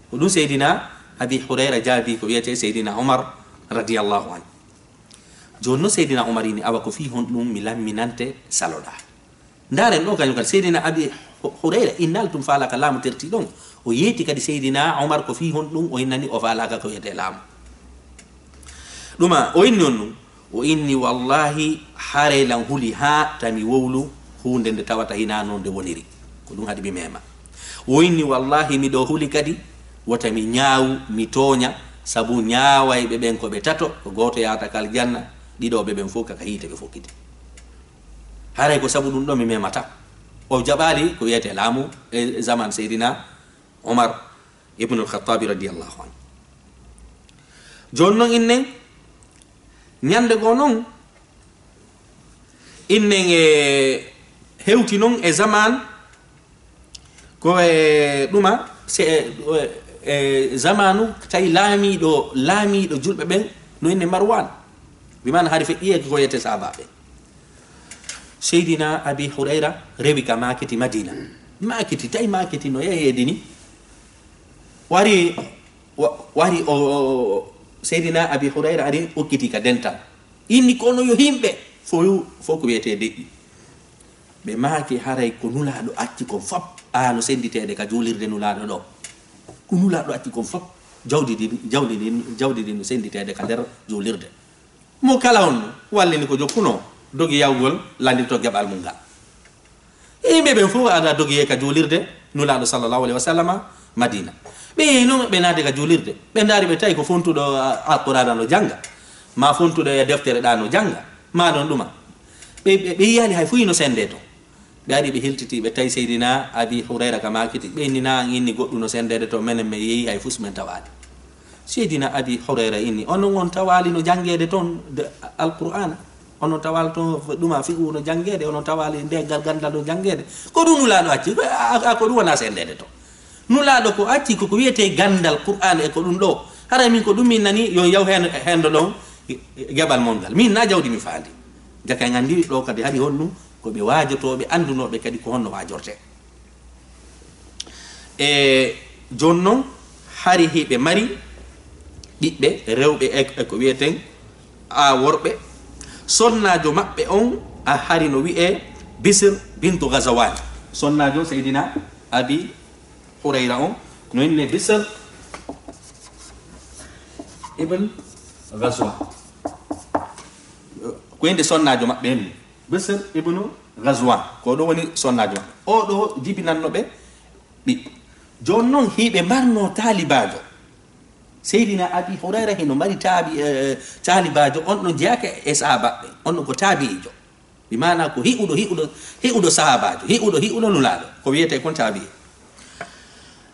ko ɗum seydina abi hurayra jaabi ko wiyete seydina oumar radiallahu an joni noon seydina oumar ini awa ko fi hon ɗum mi lamminante saloɗa ndaren ɗo kañum kadi seydina abi hurayra innaltum falaka laamu terti ɗon o yeeti kadi seydina omar ko fi hon ɗum o innani o falaka ko wiyete laamu ɗuma o inni on ɗum o inni wallahi hareylan huli ha tami wowlu hunde nde tawata hina noon nde woniri ko ɗum haɗi mi mema o inni wallahi miɗo huli kadi wota mi ñaawu mi tooña sabu ñaawayɓe ɓen ko ɓe tato ko gooto yahata kal janna ɗiɗoɓe ɓen fof kaka hiite ɓe fokkiti haray ko sabu ɗum ɗo mi memata o jaɓali ko wiyete laamu e zaman seydina omar ibnu alkhatabi radiallahu anhu joni noon innen ñande goo noon innen e hewti noon e zaman ko e ɗuma zamanu tawi laamiɗo julɓe ɓen no inne marwan bimana hari feƴƴiyeke ko yiyete sahabaɓe seydina abi hurayra rewi ka maketi madina maketi tawi maketi no yeyede ni wari o seydina abi hurayra ari okkiti ka dental inni kono yo himɓe fo ko wiyete deƴƴi ɓe maaki haray ko nulaɗo acci kon fop no senditede ka juulirde nulaɗo ɗo ko nulaɗo acci kon fop jawdi ɗi no senditede ka nder juulirde mo kala on wallini ko jokkuno dogi yawgol landito geɓal mum ngal yimɓe ɓen fof ada dogiye ka juulirde nulaɗo sallllahu alayhi wa sallama madina ɓe no ɓe naade ka juulirde ɓe daari ɓe tawi ko fontuɗo alqurana no janga ma fontuɗo e deftere ɗa no janga ma ɗon ɗuma ɓe yiyali hay fof ino sende to ɓe ari ɓe hiltiti ɓe tawi seydina abi hurayra ka makiti ɓe innina inni goɗɗum no sendede to menen mi yeehi hay fus men tawali seydina abi hurayra inni onon on tawali no jangede toon alqur'ana onon tawali to ɗuma fi'u no jangede onon tawali ndegal gandal no jangede ko ɗum nulaɗo acci ko ɗum wona sendede to nulaɗo ko acci koko wiyete gandal qur'ana e ko ɗum ɗo hara min ko ɗum min nani yo yaw hendo ɗon geɓal mon ngal min na jawdi mi faandi jakay gandi ɗo kadi haɗi hon ɗum ko ɓe waajotoɓe andunoɓe kadi ko honno waajorte e joni noon hari hiɓe mari ɓiɓɓe rewɓe e ko wiyeten a worɓe sonnajo maɓɓe on a hari no wiye bisr bintu gazawan sonnajo seydina abi hurayra on no inne bisr ibn gazawan ko inde sonnajo maɓɓe henni bisr ibnu gazawan ko ɗo woni sonnajo maɓɓe o ɗo jibinanno ɓe ɓiɓɓe joni noon hiɓe mbarno talibajo seydina abi hurayra heno mari talibajo on ɗo jeyake e sahabaɓe on ɗo ko taabiijo mi mana ko hi'uɗo sahabajo hi'uɗo nulaɗo ko wiyete kon taabi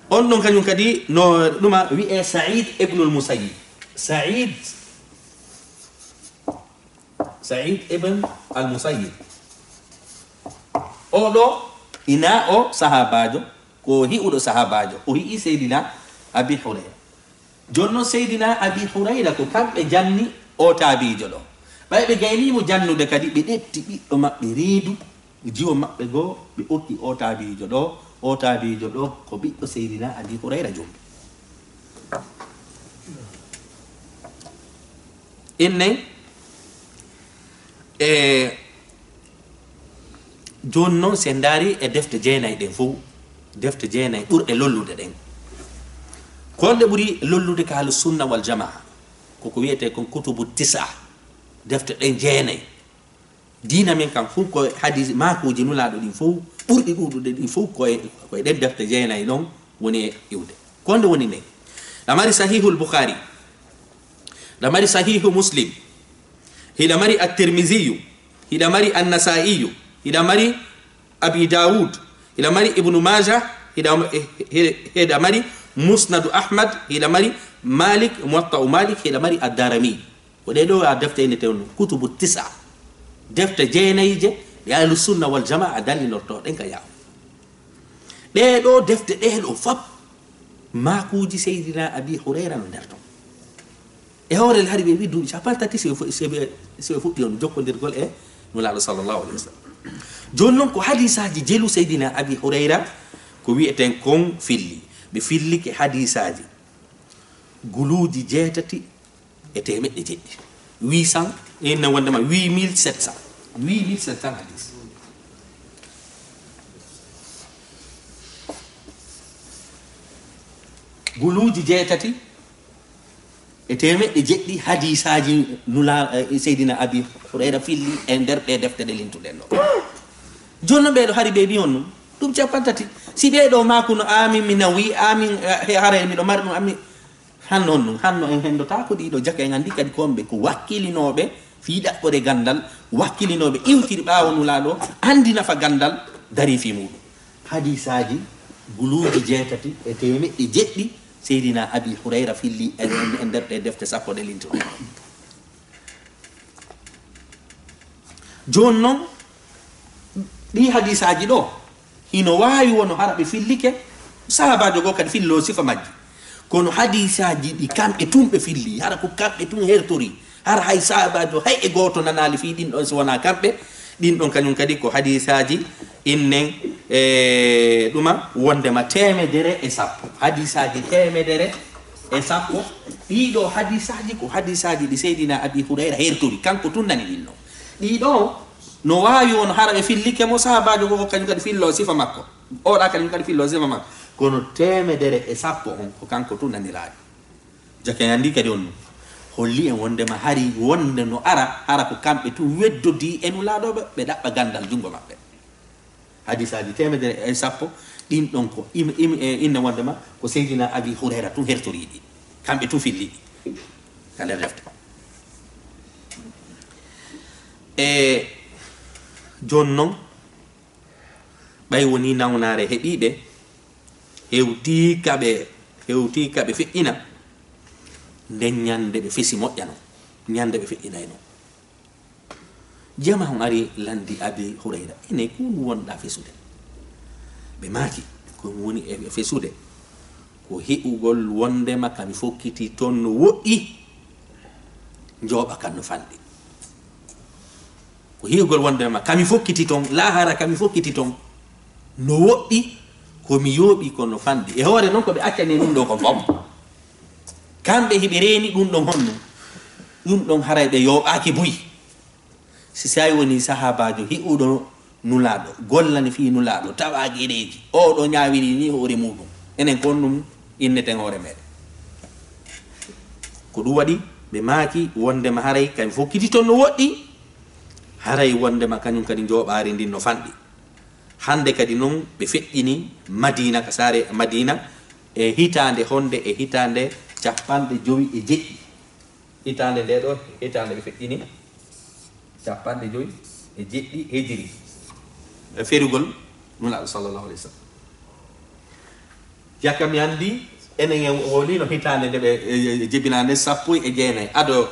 on ɗon kañum kadi no ɗuma wiye said ibnul musayyib said ibn al musayyib o ɗo ina o sahabajo ko hi'uɗo sahabajo o hi'i seydina abi hurayra joni noon seydina abi hurayra ko kamɓe janni o taabijo ɗo ɓay ɓe gaynimo jannude kadi ɓe ɗetti ɓiɗɗo maɓɓe reedu jiwo maɓɓe goo ɓe okki o taabijo ɗo ko ɓiɗɗo seydina abi hurayra joni inne e joni noon se daari e defte jeenayi ɗen fof defte jeenayi ɓurɗe lollude ɗen konde ɓuri lollude ka halu sunna wal jamaa koko wiyete kon kutubu tisa defte ɗen jeenayi dina men kam fof ko hadis makuji nulaɗo ɗin fof ɓurɗi ɗuɗude ɗin fof koye ɗen defte jeenayi ɗon woni iwde konde woni nden ɗa mari sahihul boukhari ɗa mari sahihu muslim hiɗa mari at-tirmidhiyu hiɗa mari an-nasaiyu hiɗa mari abi daoud hiɗa mari ibnu maja hiɗa mari musnadu ahmad hiɗa mari malik muwatta'u malik hiɗa mari ad-darimi ko ɗe ɗo a defte ene tewno kutubu tisa defte jeenayije ɓe ahlu sunna wal jamaa dallinorto ɗen ka yaw ɗe ɗo defte ɗe ɗo fop makuji seydina abi hurayra no nder ton e hoorel hari ɓe wi duuɓi capan tati seɓe fuɗɗi on jokkodirgol e nulaɗo sallllahu alayhi wa sallam joni noon ko hadisaji jelu seydina abi hurayra ko wiyeten kon filli ɓe fillike hadisaji guluuji 6 e temeɗɗe 800 enne wondema 8700 hadis guluuji jeetati e temeɗɗe jeɗɗi hadisaji nula seydina abi hurayra filli e nder ɗe defte ɗe lintuɗen ɗo jonno ɓeeɗo hari ɓe mbi on ɗum ɗum capantati si ɓeeɗo makuno amin mi nawi amin haray miɗo mari ɗum ami hanno on ɗum hanno en hendota ko ɗiɗo jaka en andi kadi komɓe ko wakkilinoɓe fi ɗaɓɓore gandal wakkilinoɓe iwtiri ɓawo nulaɗo andi nafa gandal dari fi muɗum hadisaji guluuji jeetati e temeɗɗe jeɗɗi seydina abi hurayra filli e nder ɗe defte sappo ɗe lintuɗo joni noon ɗi hadisaji ɗo hino wawi wono hara ɓe fillike sahabajo goo kadi fillo sifa majji kono hadisaji ɗi kamɓe tun ɓe filli hara ko kamɓe tun hertori hara hay sahabajo hay e goto nanali fi ɗin ɗon so wona kamɓe ɗin ɗon kañum kadi ko hadisaji innen ɗuma wondema 110 hadisaji 110 ɗiɗo hadisaji ko hadisaji ɗi seydina abi hurayra hertori kanko tun nani ɗin ɗon ɗiɗo no wawi on hara ɓe fillike mo sahabajo goo kañum kadi fillo sifa makko oɗa kañum kadi fillo sifa makko kono 110 on ko kanko tun naniraɗi jake andi kadi on holli en wondema hari wonde no ara hara ko kamɓe tun weddodi e nulaɗoɓe ɓe ɗaɓɓa gandal jungo maɓɓe hadisaji 110 ɗin ɗon ko inne wondema ko seydina abi hurayra tun hertoriɗi kamɓe tun filliɗi ka nder defte e joni noon ɓay woni nawnare heeɓiɓe hewti kaɓe feƴƴina nden ñande ɓe fesi moƴƴa noon ñande ɓe feƴƴinay noon jama on ari landi abi hurayra ene ko wonɗa fesude ɓe maaki ko woni e fesude ko heɓugol wondema kami fokkiti toon no woɗɗi jooɓa kan no fanɗi ko heɓugol wondema kami fokkiti toon lahara kami fokkiti toon no woɗɗi komi yooɓi ko no fanɗi e hoore noon ko ɓe accani ɗum ɗo ko fof kamɓe hiɓe reeni ɗum ɗon honno ɗum ɗon haray ɓe yooɓaki buyi si sawi woni sahabajo hiɓuɗo nulaɗo gollani fi nulaɗo tawa gueɗeji oɗo ñawiri ni hoore muɗum enen kon ɗum inneten hoore meɗen ko ɗum waɗi ɓe maaki wondema haray kami fokkiti toon no woɗɗi haray wondema kañum kadi jooɓari ndin no fanɗi hande kadi noon ɓe feƴƴini madina ka saare madina e hitande honde e hitande 57 hitande nde ɗo hitande ɓe feƴƴini 57 hijri e ferugol nulaɗo sallllahu alih w sallam jakka mi andi enen en wolino hitande nde ɓe jebinande 19 ado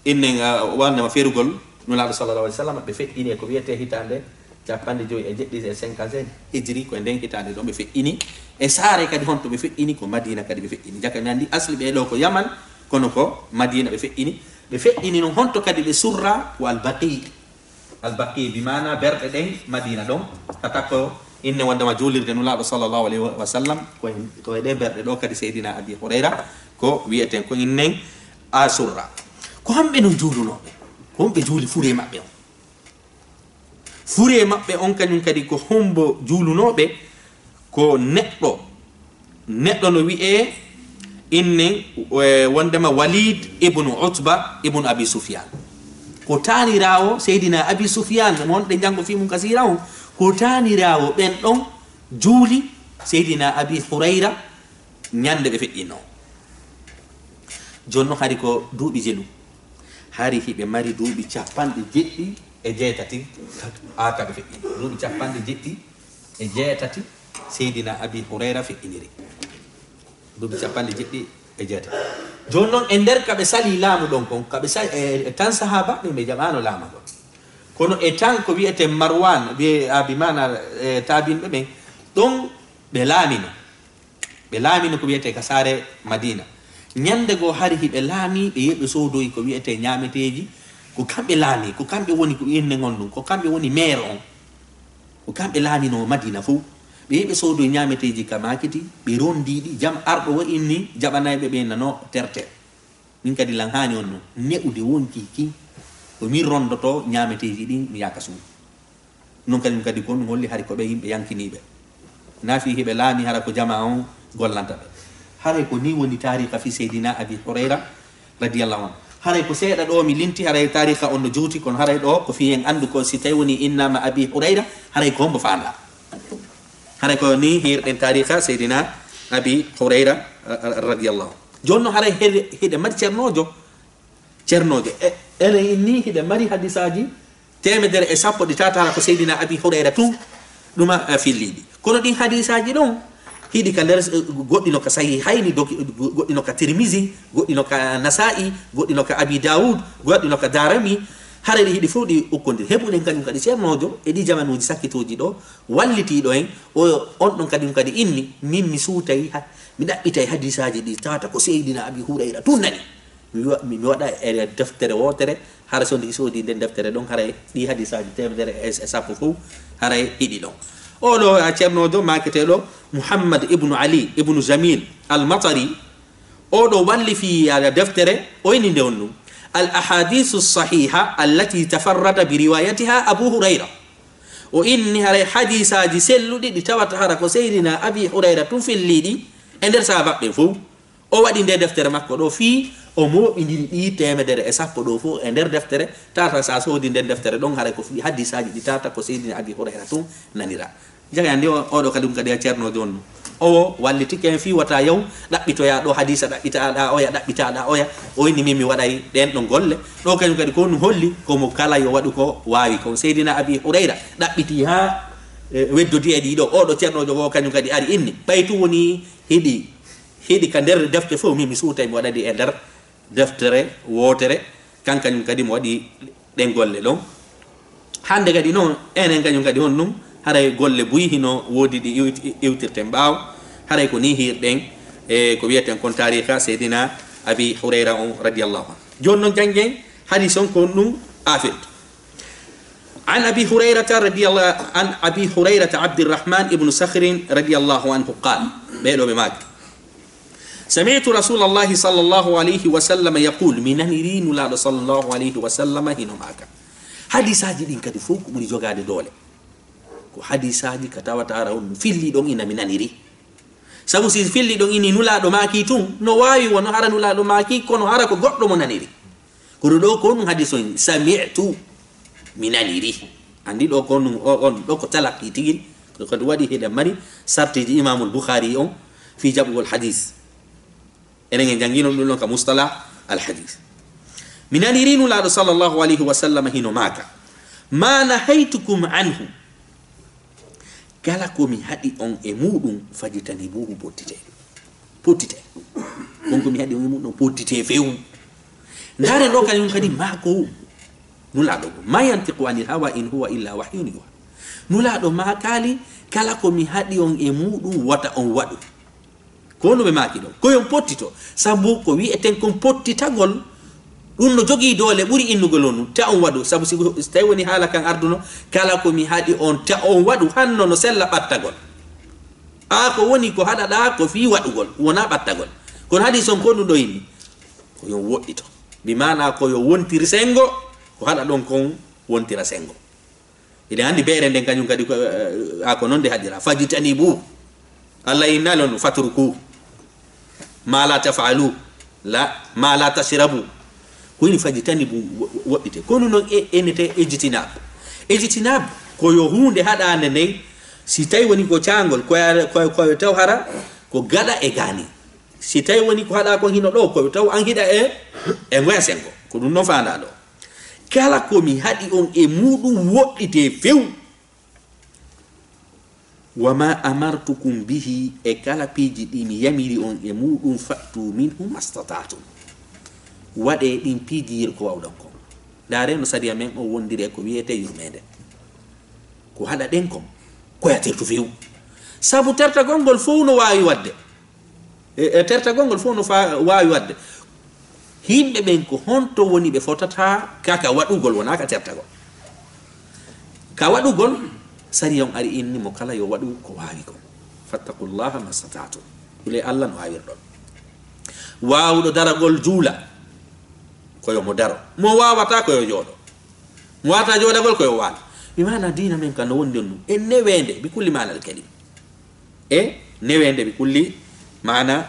innen wandema ferugol nulaɗo sallllahu alih w sallam ɓe feƴƴini e ko wiyete hitande 57 hijri ko nden hitande ɗon ɓe feƴƴini e saare kadi honto ɓe feƴƴini ko madina kadi ɓe feƴƴini jakka mi andi asli ɓe ɗo ko yaman kono ko madina ɓe feƴƴini noon honto kadi ɓe surra ko albaqi bimana berɗe ɗen madina ɗon kata ko inne wondema julirde nulaɗo sallllahu alayhi wa sallam ko e ɗe berɗe ɗo kadi seydina abi hurayra ko wiyeten ko innen a surra ko hamɓe no juulunoɓe ko homɓe juuli fure maɓɓe on fure maɓɓe on kañum kadi ko hombo juulunoɓe ko neɗɗo no wi'e innen wondema walid ibnu utba ibnu abi sufyan ko tanirawo seydina abi sufyan wonɗe janggo fimum kasira on ko tanirawo ɓen ɗon juuli seydina abi hurayra ñande ɓe feƴƴinno jonno hari ko duuɓi jelu hari hiɓe mari duuɓi 70 aka ɓe feƴƴini duuɓi 70 seydina abi hurayra feƴƴiniri duuɓi 70 joni noon e nder kaɓe sali laamu ɗon kon kaɓe sali tan sahaba ɗum ɓe jaɓano laama ɗon kono e tan ko wiyete marwan wiye abimana tabinɓe ɓen ɗon ɓe laamino ko wiyete ka saare madina ñande goo hari hiɓe laami ɓe yeɓe soodoyi ko wiyete ñameteji ko kamɓe laami ko kamɓe woni ko inne gon ɗum ko kamɓe woni maire on ko kamɓe laamino madina fof ɓe yeɓe soodoyi ñameteji ka makiti ɓe rondiɗi jam arɗo wo inni jaɓanayɓe ɓe nano terter min kadi lan hani on noon ne'ude wonki ki ko min rondoto ñameteji ɗin mi yaka suudu non kadi kadi kon holli hari ko ɓe yimɓe yankiniɓe nafi hiɓe laami hara ko jama on gollanta ɓe haray ko ni woni tariqa fi seydina abi hurayra radiyallahu anhu haray ko seeɗa ɗo mi linti haray tariqa on no juuti kono haray ɗo ko fi en andu ko si tawi woni innama abi hurayra haray ko hombo faanda haray ko ni hirɗen tariqa seydina abi hurayra radiyallahu jonno haray hiɗe mari ceernojo ene ni hiɗe mari hadisaji temedere e sappo ɗi tatara ko seydina abi hurayra tun ɗuma filliɗi kono ɗin hadisaji ɗon hiɗi ka nder goɗɗi no ka sahihayni goɗɗi no ka tirmisi goɗɗi no ka nasa'i goɗɗi no ka abi daoud goɗɗi no ka darami hara ɗi hiɗi fof ɗi ukkodir heɓuɗen kañum kadi ceernojo e ɗi jamanuji sakkitoji ɗo wallitiɗo en on ɗon kadi kadi inni min mi suutay mi ɗaɓɓitay hadisaji ɗi tawata ko seydina abi hurayra tun nani mi waɗa e deftere wotere hara so ndi soodi nden deftere ɗon haray ɗi hadisaji temedere e sappo fof haray hiɗi ɗon oɗo a ceernojo maketeɗo muhammad ibnu ali ibnu jamil almatari oɗo walli fi deftere o ini nde on ɗum al ahadisu sahiha allati tafarrada bi riwayatiha abu hurayra o inni haray hadisaji selluɗi ɗi tawata hara ko seydina abi hurayra tun filliɗi e nder sahabaɓe fof o waɗi nde deftere makko ɗo fii o moɓidiri ɗi temedere e sappo ɗo fof e nder deftere tata sa soodi nden deftere ɗon haray ko fi hadisaji ɗi tata ko seydina abi hurayra tun nanira jaga andi oɗo kadi kadi a ceernojo on o wallitike en fi wata yaw ɗaɓɓitoya ɗo hadisa ɗaɓɓitaɗa oya ɗaɓɓitaɗa oya o inni min mi waɗay ɗen ɗon golle ɗo kañum kadi ko ɗum holli komo kala yo waɗu ko wawi ko seydina abi hurayra ɗaɓɓiti ha weddodi e ɗiɗo oɗo ceernojo o kañum kadi ari inni ɓaytu woni hiɗi ka nder defte fof min mi suutay mi waɗadi e nder deftere wotere kankañum kadi mo waɗi ɗen golle ɗon hande kadi noon enen kañum kadi on ɗum haray golle buyi hino woodi ɗi iwtirten ɓaaw haray ko ni hirɗen e ko wiyeten kon tariqa seydina abi hurayra on radiallahu anhu joni noon janggen hadis on kon ɗum afirto عن أبي هريرة عن أبي هريرة عبد الرحمن ابن صخر رضي الله عنه قال بيلو بماك سمعت رسول الله صلى الله عليه وسلم يقول من نرين لا صلى الله عليه وسلم هنا معك حديثاجي دين كدي فوق من جوغادي دولة ko hadisaji ka tawata rawon filli ɗon ina mi naniri sabu si filli ɗon ini nulaɗo maki tun no wawi wono hara nulaɗo maki kono hara ko goɗɗo mo naniri kono ɗo ko ɗum hadis on sami'tu mi naniri andi ɗo ko ɗum on ɗo ko talaki tigui kadi waɗi heɗen mari sartiji imamul boukhari on fi jaɓugol hadis enen en jangino ɗum ɗon ka mustalah al hadis mi naniri nulaɗo sallllahu alayhi wa sallam hino maka ma nahaytukum anhu kala ko mi haɗi on e muɗum fajitani buhu pottite on ko mi haɗi on e muɗum pottite fewu ndaren ɗo kañum kadi mako nulaɗo go ma yantiqu anil hawa in huwa illa wahyun yuha nulaɗo ma kali kala ko mi haɗi on e muɗum wata on waɗu ko no ɓe maki ɗon koyon pottito sabu ko wi'eten kon pottitagol ɗum no jogii doole ɓuri innugol on ɗum ta on waɗu sabu si tawi woni haala kan arduno kala ko mi haɗi on ta on waɗu hanno no sella ɓattagol ko woni ko haɗaɗa ko fi waɗugol wona ɓattagol kono haɗi son ko ɗum ɗo inni ko yo woɗɗito mi mana ko yo wontiri sengo ko haɗa ɗon kon wontira sengo eɗen anndi beere nden kañum kadi ko noon de haɗira fajitani bu allah innalon ɗum fatruku ma la tafalu la ma la tashrabu ko ini fajitani bu woɗɗite kono noon enete ejitinab ko yo hunde haɗande nden si tawi woni ko cangol koyo taw hara ko gaɗa e gani si tawi woni ko haɗa ko hino ɗo koyo taw an hiɗa e ngoya sengo ko ɗum noon fanda ɗo kala ko mi haɗi on e muɗum woɗɗite few wama amartukum bihi e kala piiji ɗi mi yamiri on e muɗum fattu minhu mastatatum waɗe ɗin piiji ko wawɗon kon dare no sadiya men o wondiri ko wiyete yurmede ko haɗa ɗen kon koyatirtu few sabu tertagol ngol fof no wawi wadde tertagol ngol fof no wawi wadde himɓe ɓen ko honto woni ɓe fotata kaka waɗugol wona ka tertagol ka waɗugol sari on ari inni mo kala yo waɗu ko wawi kon fattaqullaha mastata'tum ile allah no awirɗon wawɗo daragol juula koyo mo daro mo wawata koyo jooɗo mo wawata jooɗagol koyo waalo mi mana dina men kan no wondi on ɗum e newende bi kulli manal kalim e newende bi kulli mana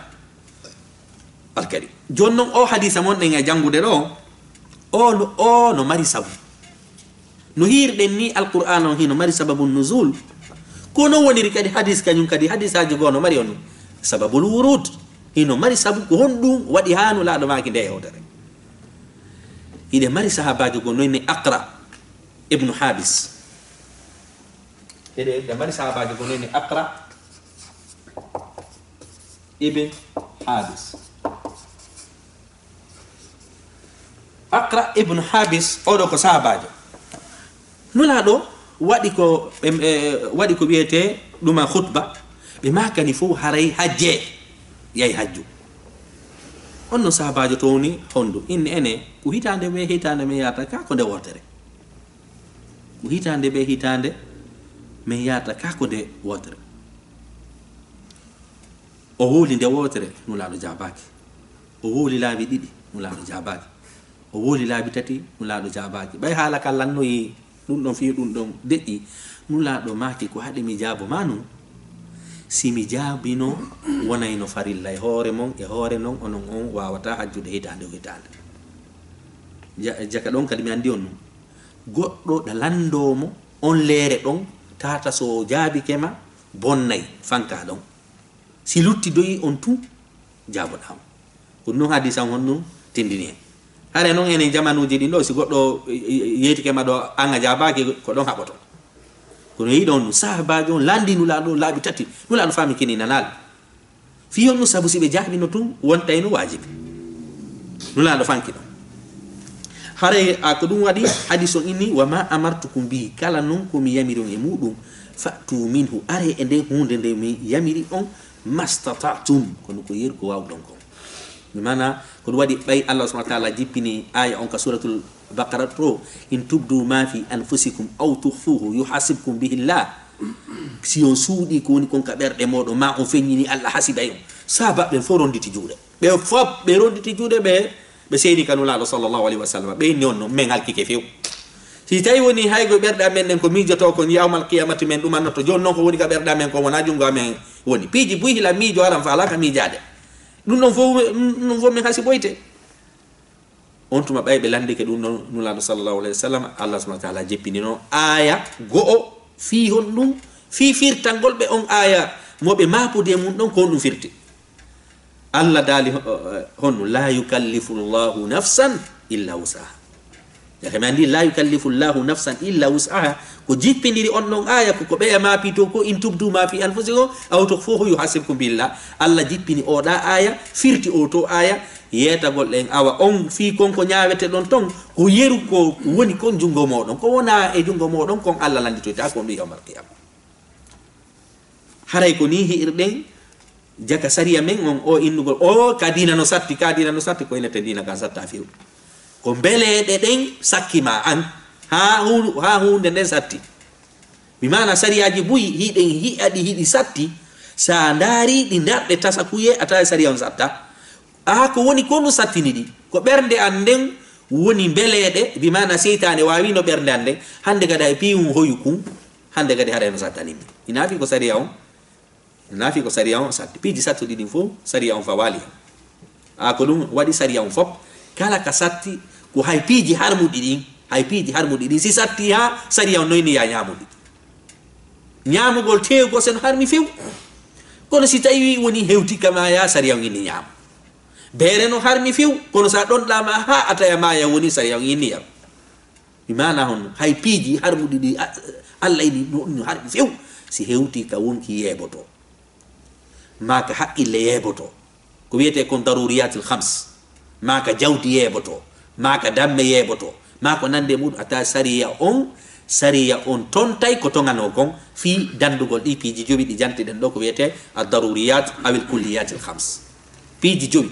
alkari jonnon o hadisa mon en jangude do o no mari sabu no hirden ni alquran on hino mari sababun nuzul kono woniri kadi hadis kanyum kadi hadisaji gono mari on sababul wurud hino mari sabu ko hondum wadi hanu la do maki de yewtere ide mari sahabaji gono ni aqra ibn habis ide mari sahabaji gono ni aqra ibn habis aqra ibn habis odo ko sahabajo nula do wadi ko biyete duma khutba be makani fu haray hajje yay hajju onno sahabajo toni hondo inni ene ko hitande me yata ka ko de wotere ko hitande be hitande me yata ka ko de wotere o woli de wotere nula do jabaki o woli laabi didi nula do jabaki o woli laabi tati nula do jabaki bay hala kallanno yi dum don fi dum don de'i nula do maki ko hade mi jabo manu si mi jabino wonay no farilla e hore mon e hore non onon on wawata hajjude hitande jaka don kadi mi andi on goddo da landomo on lere don tata so jabi kema bonnay fanka don si lutti doyi on tu jabo dam ko no hadisa honno tindini hare non ene jamanuji di do si goddo yeti kema do anga jabaki ko don haboto kono yi don sahabajo landi nula do labi tati nula no fami kini nanal fi on sabu sibe jahbi no tum wonta eno wajibi nula do fanki do hare akudum wadi hadiso inni wa ma amartukum bi kala non ko mi yamiru e mudum fatu minhu are ende hunde de mi yamiri on mastata'tum kono ko yer ko wawdon ko mana ko wadi bay Allah subhanahu wa ta'ala jippini aya on ka suratul baqara pro in tubdu ma fi anfusikum aw tukhfuhu yuhasibkum bihi Allah si on suudi ko woni kon ka berde modo ma on fenyini Allah hasibayo sahaba be foronditi juude be fop be ronditi juude be seydi kanula sallallahu alaihi wasallam be nonno men halkike few si tay woni haygo berda men ko mijoto ko yawmal qiyamati men dum anno to jonnon ko woni ka berda men ko wona jungo men woni piji buyi la mijo aram fala ka mijade dum non fo men hasi boyte on tuma baybe lande ke dum nula sallallahu alaihi wasallam Allah subhanahu wa ta'ala jeppini no aya go fi hondum fi firtangol be on aya mobe mapude mun don ko dum firti Allah dali honu la yukallifu Allahu nafsan illa wusaha ya kamandi la yukallifu Allahu nafsan illa wusaha ko jippindiri on non aya ko be ma pito ko in tubdu ma fi anfusikum aw tukhfuhu yuhasibkum billah Allah jippini o da aya firti o to aya yeta gol en awa on fi konko nyaawete don ton ko yeru ko woni kon jungo modon ko wona e jungo modon kon Allah landito ta ko ndi yawmal qiyam haray ko ni hirden jaka sariya men on o innugol o kadina no satti ko ene tedina ka satta fiu ko bele de den sakima an ha hunde den satti bi mana sariyaji buyi hiden hidi satti sa ndari di ndabbe tasakuye ata sariya on satta ko woni kono sattini di ko bernde anden woni belede bi mana seytane wawi no bernde ande hande gada e piwu hoyukum hande gada hare no sattani inafi ko sariya on satti piji sattu di fo sariya on fawali ko dum wadi sariya on fop kala ka satti ko hay piji harmudi din si satti ha sariya on noyni ya nyamugol teego sen harmi few kono si tawi woni hewti kama ya sariya on ni nyam bere no harmi few kono sa don dama ha ataya ma ya woni sariya on ni yam bimana hon hay piji harmudi di Allah ni no harmi few si hewti ka wonki yeboto maka haqqille yeboto ko wiete kon daruriyatul khams maka jawdi yeboto maka damme yeboto mako nande mud ata sariya on ton tay ko tongano kon fi dandugol di piji jobi di janti den do ko wiete ad daruriyat awil kulliyatul khams piji jobi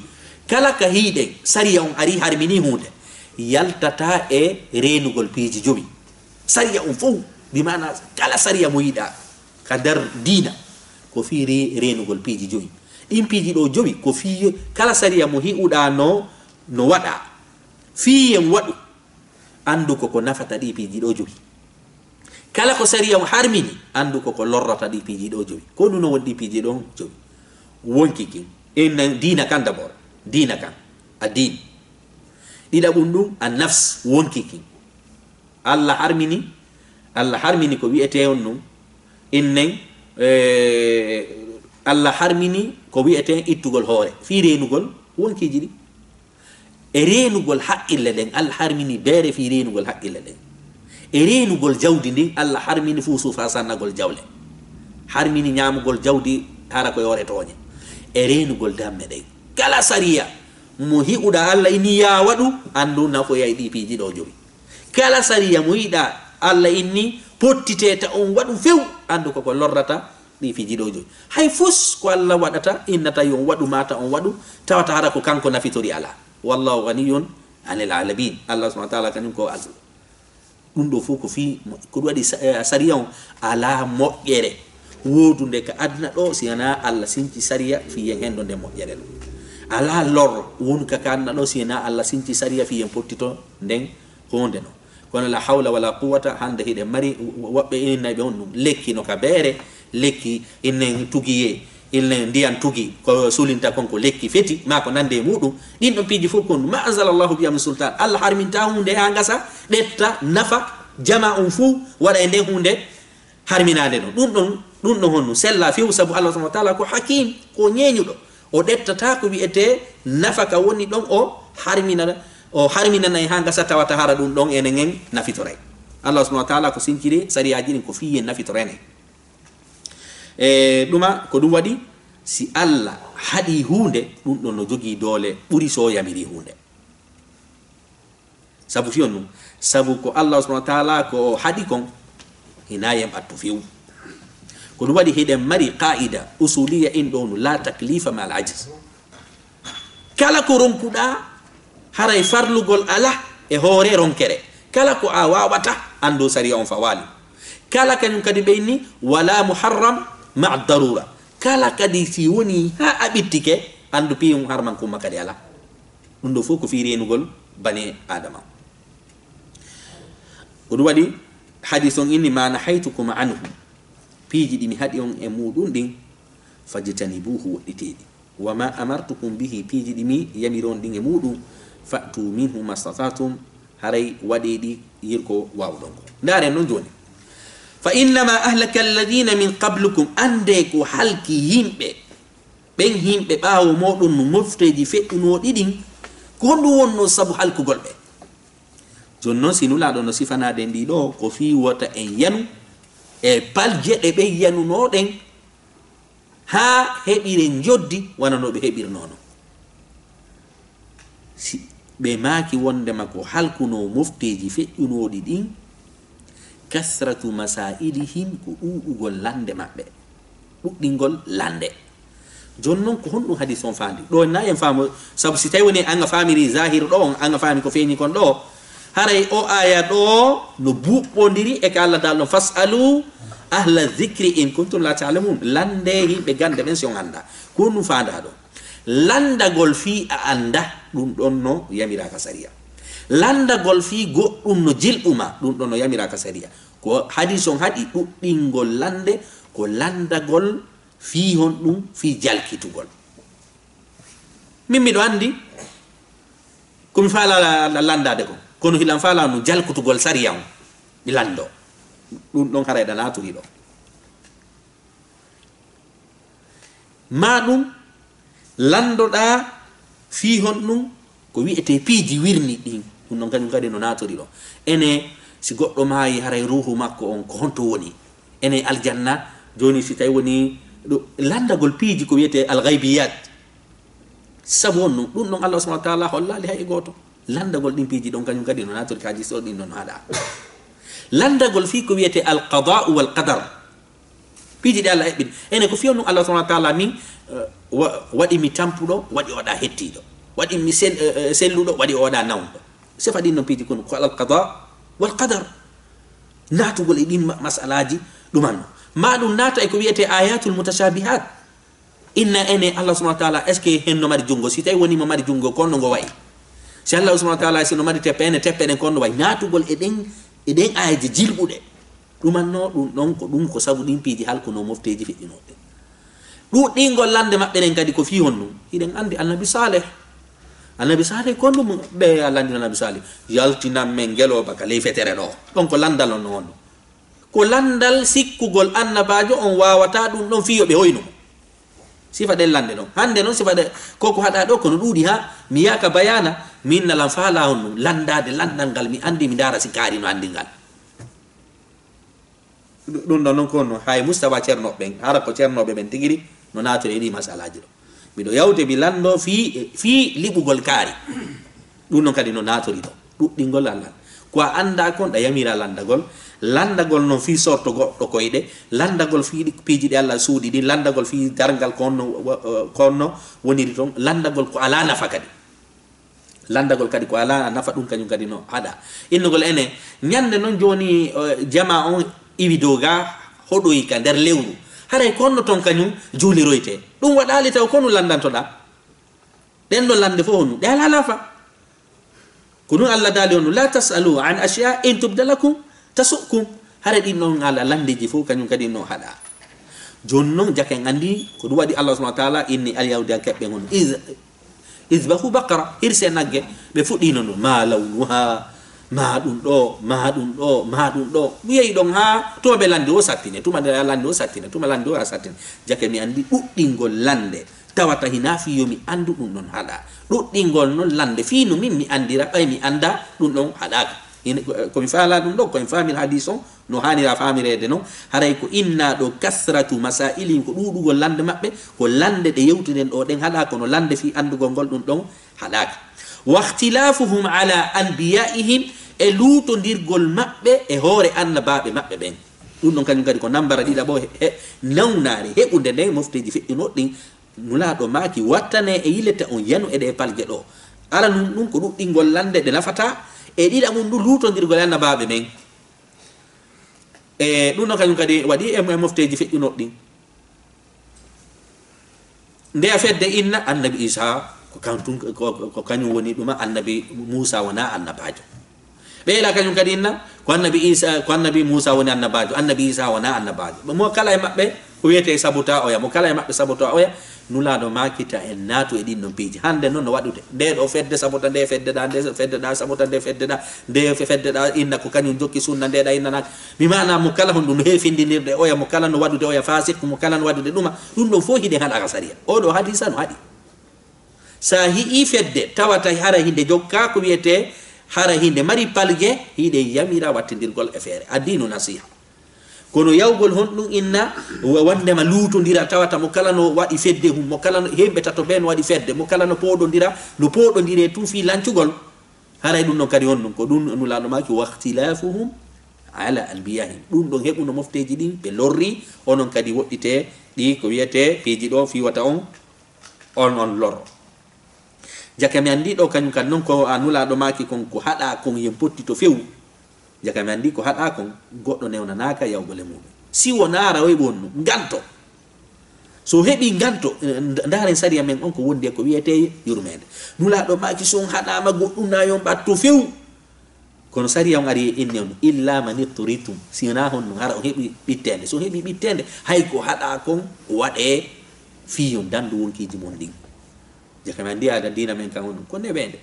kala ka hiide sariya on ari harmini hunde yaltata e renugol piji jobi sariya on fu bi mana kala sariya mo yida kadar dina ko fi renugol piji joyi din piji do jobi ko fi kala sariya mo hiuda no wada fi en wadu andu ko nafata di piji do jobi kala ko sariya mo harmini andu ko lorrata di piji do jobi ko no wodi piji do jobi wonki kin en dina kanda bor dina kan adin dida bundum an nafs wonkiki Allah harmini ko wi'ete on num innen Allah harmini ko wi'ete ittugol hoore fi renugol wonkiji di e renugol haqqille den Allah harmini bere fi renugol haqqille den e renugol jawdi ndin Allah harmini fu sufa sannagol jawle harmini nyamugol jawdi hara ko yore toñe e renugol damme dey kala sariya mo hiuda Allah ini ya wadu andu na ko yaydi piji do jobi kala sariya mo yida Allah inni pottiteta on wadu few andu ko lorrata di piji do jobi hay fus ko Allah wadata innata yon wadu mata on wadu tawata hara ko kanko nafitori ala wallahu ghaniyun anil alamin Allah subhanahu wa ta'ala kanim ko azul dum do fu ko fi ko wadi sariya on ala moƴƴere wodunde ka adna do sina Allah sinti sariya fi yen hendo de moƴƴere ala lor won ka kanna do sina Allah sinti sariya fi yen pottito den honde no kono la hawla wala quwwata hande hide mari wabbe inna be on lekki no ka bere lekki innen tugiye innen ndiyan tugi ko sulinta konko lekki feti ma ko nande mudum din don piji fu kon ma anzalallahu bi am sultan Allah harminta hunde ha ngasa detta nafa jama'un fu wada ende hunde harminade no dum don honno sella fiu sabu Allah subhanahu wa ta'ala ko hakim ko nyenyudo o dettata ko wi'ete nafaka woni don o harmina nay hanga satawata hara dum don enen nafitoray Allah subhanahu wa ta'ala ko sinkiri sariyaji din ko fiye nafitorene duma ko dum wadi si Allah hadi hunde dum don no jogi dole buri so yamiri hunde sabu fionu sabu ko Allah subhanahu wa ta'ala ko hadi kon hinayam attu fiu ko dum wadi heden mari qaida usuliyya indon la taklifa mal ajz kala ko ronkuda haray farlugol ala e hoore ronkere kala ko a wawata ando sariya on fawali kala kanyum kadi beyni wala muharram ma'a darura kala kadi fi woni ha abittike andu piyum harman kuma kadi ala dum do foko fi renugol bani adama ko dum wadi hadithon inni ma nahaytukum anhu piji dimi hadi on e mudum din fajtanibuhu waditedi wama amartukum bihi piji dimi yamiron din e mudum fatu minhu mastata'tum haray wadidi yirko wawdon ndare non joni fa inna ma ahlaka alladhina min qablikum ande ko halki yimbe ben yimbe baawo modon no mofteji fedduno didin ko hondu wonno sabu halku golbe jonnon sinula do no sifanade ndi do ko fi wota en yanu e palje de be yanu no den ha hebire njoddi wana no be hebir nono si be maki wonde mako halkuno mofteji fedduno didin kasratu masailihim ko uugol lande mabbe duddingol lande jonnon ko hondu hadith on fandi do na en famo sabu si tay woni anga famiri zahir do on anga fami ko feeni kon do haray o aya do no bubbondiri e ka Allah dal no fasalu ahla dhikri in kuntum la ta'lamun lande himbe gande men si on anda ko nu fanda do landa gol fi anda dum don no yamira ka sariya landa gol fi goddum no jilbuma dum don no yamira ka sariya ko hadith on hadi duddingol lande ko landa gol fi hon dum fi jalkitugol mimmi do andi kum fala la landa de ko kono hilan fala no jalkutugol sariya on di lando dum don haray da naturi do madum lando da fi hon dum ko wi'ete piiji wirni din dum non kanyum kadi no naturi do ene si goddo maayi haray ruhu makko on ko honto woni ene aljanna joni si tay woni landagol piiji ko wi'ete alghaibiyat sabon dum non Allah subhanahu wa ta'ala hollali hay goto landagol din piiji don kanyum kadi no naturi kaji so din non hada landagol fi ko wi'ete alqada wal qadar piiji de Allah ebin ene ko fiyon Allah subhanahu wa ta'ala min wadi mi tampudo wadi oda hettido wadi mi selludo wadi oda nawdo se fadi no piiji kon ko alqada wal qadar natugol edin masalaji dumanno madum nata e ko wi'ete ayatul mutashabihat inna ene Allah subhanahu wa ta'ala eske henno mari jungo si tay woni mo mari jungo konno go way si Allah subhanahu wa ta'ala sino mari teppene konno way natugol eden ayaji jilbude dumanno dum non ko dum ko sabu din piiji halko no mofteji fedinode du dingol lande mabbe den kadi ko fi honno iden andi annabi saleh annabi salih ko dum be alandi annabi salih yaltina men gelo baka le fetere do don ko landal non ko landal sikkugol annabajo on wawata dum don fiyo be hoyno sifa del lande non hande non sifa de koko hada do ko no dudi ha mi yaka bayana min lan fala on landade landangal mi andi mi dara sikari no andingal dum don non ko no hay mustafa cerno ben ara ko cerno be ben tigiri no nato e di masalaji do bido yawte bi lando fi libugol kari dum non kadi no nato do duddingol Allah ko anda kon da yamira landagol non fi sorto goddo koyde landagol fi piji di Allah suudi di landagol fi dargal konno woniri ton landagol ko ala nafa kadi landagol kadi ko ala nafa dum kanyum kadi no hada innugol ene nyande non joni jama on ibidoga hodoyi ka der lewru haray konno ton kanyum juliroyte dum wadali taw kono landantoda den do lande fo honu de ala nafa kunu Allah dali on la tasalu an ashiya in tubdalakum tasukum hare din non ala landeji fo kanyum kadi no hada jonnon jake ngandi ko wadi Allah subhanahu wa ta'ala inni al yawda kebbe ngon izbahu baqara hirse nagge be fuddi non ma lawnuha ma dum do wiyi don ha to be lande o sattine to ma lande o sattine to ma lande o sattine jake mi andi duddingol lande tawata hinafi yomi andu dum non hada duddingol non lande finu min mi andira ay mi anda dum non hada ko mi faala dum do ko mi famil hadison no hani ra famirede no haray ko inna do kasratu masailin ko dudugol lande mabbe ko lande de yewtiden do den hada ko no lande fi andugol gol dum don hadaka wa ikhtilafuhum ala anbiya'ihim e luto dirgol mabbe e hore annababe mabbe ben dum non kanyum kadi ko nambara dida bo nawnare hebude den mofteji feddino din nula do maki wattane e yilete on yanu e de palje do ala nun ko duddingol lande de nafata e dida mun du lutondirgol annababe men e dum no kanyum kadi wadi e mofteji feddino din nde fedde inna annabi isa ko kantun ko kanyum woni duma annabi musa wana annabajo be la kanyum kadi inna ko annabi isa ko annabi musa woni annabajo annabi isa wana annabajo mo kala e mabbe ko wiete sabuta oya mo kala e mabbe sabuta oya nula do makita en nato e din no piji hande non no wadude de do fedde sabuta de fedde da sabuta de fedde da inna ko kanyum jokki sunna de da inna mi mana mo kala hon dum hefindinirde oya mo kala no wadude oya fasik mo kala no wadude dum do fo hide hada ka sariya o do hadisa no hadi sahi fedde tawata hara hinde jokka ko wiete hara hinde mari palge hide yamira wattindirgol e fere adinu nasiha kono yawgol hondum inna wande ma lutondira tawata mo kala no wadi fedde hum mo kala no hembe tato ben wadi fedde mo kala no podondira no podondire tu fi lancugol haray dum non kadi honnum ko dum no lano maki waqtilafuhum ala albiyahim dum don hebu no mofteji din be lorri onon kadi woddite di ko wiete peji do fi wata on loro jaka mi andi do kanyum kan non ko anula do maki kon ko hada kon yempotti to few jaka mi andi ko hada kon goddo newna naka yawgole mum si wonara way bonno ganto so hebi ganto ndaren sariya men on ko wonde ko wiete yurmede nula do maki son hada ma goddum na yon batto few kono sariya on ari inni on illa man turitum sina hon hara o hebi bittende so hebi bittende hay ko hada kon wade fi yon dandu wonkiji mon din jaka mi andi ada dina men kan on ko ne bende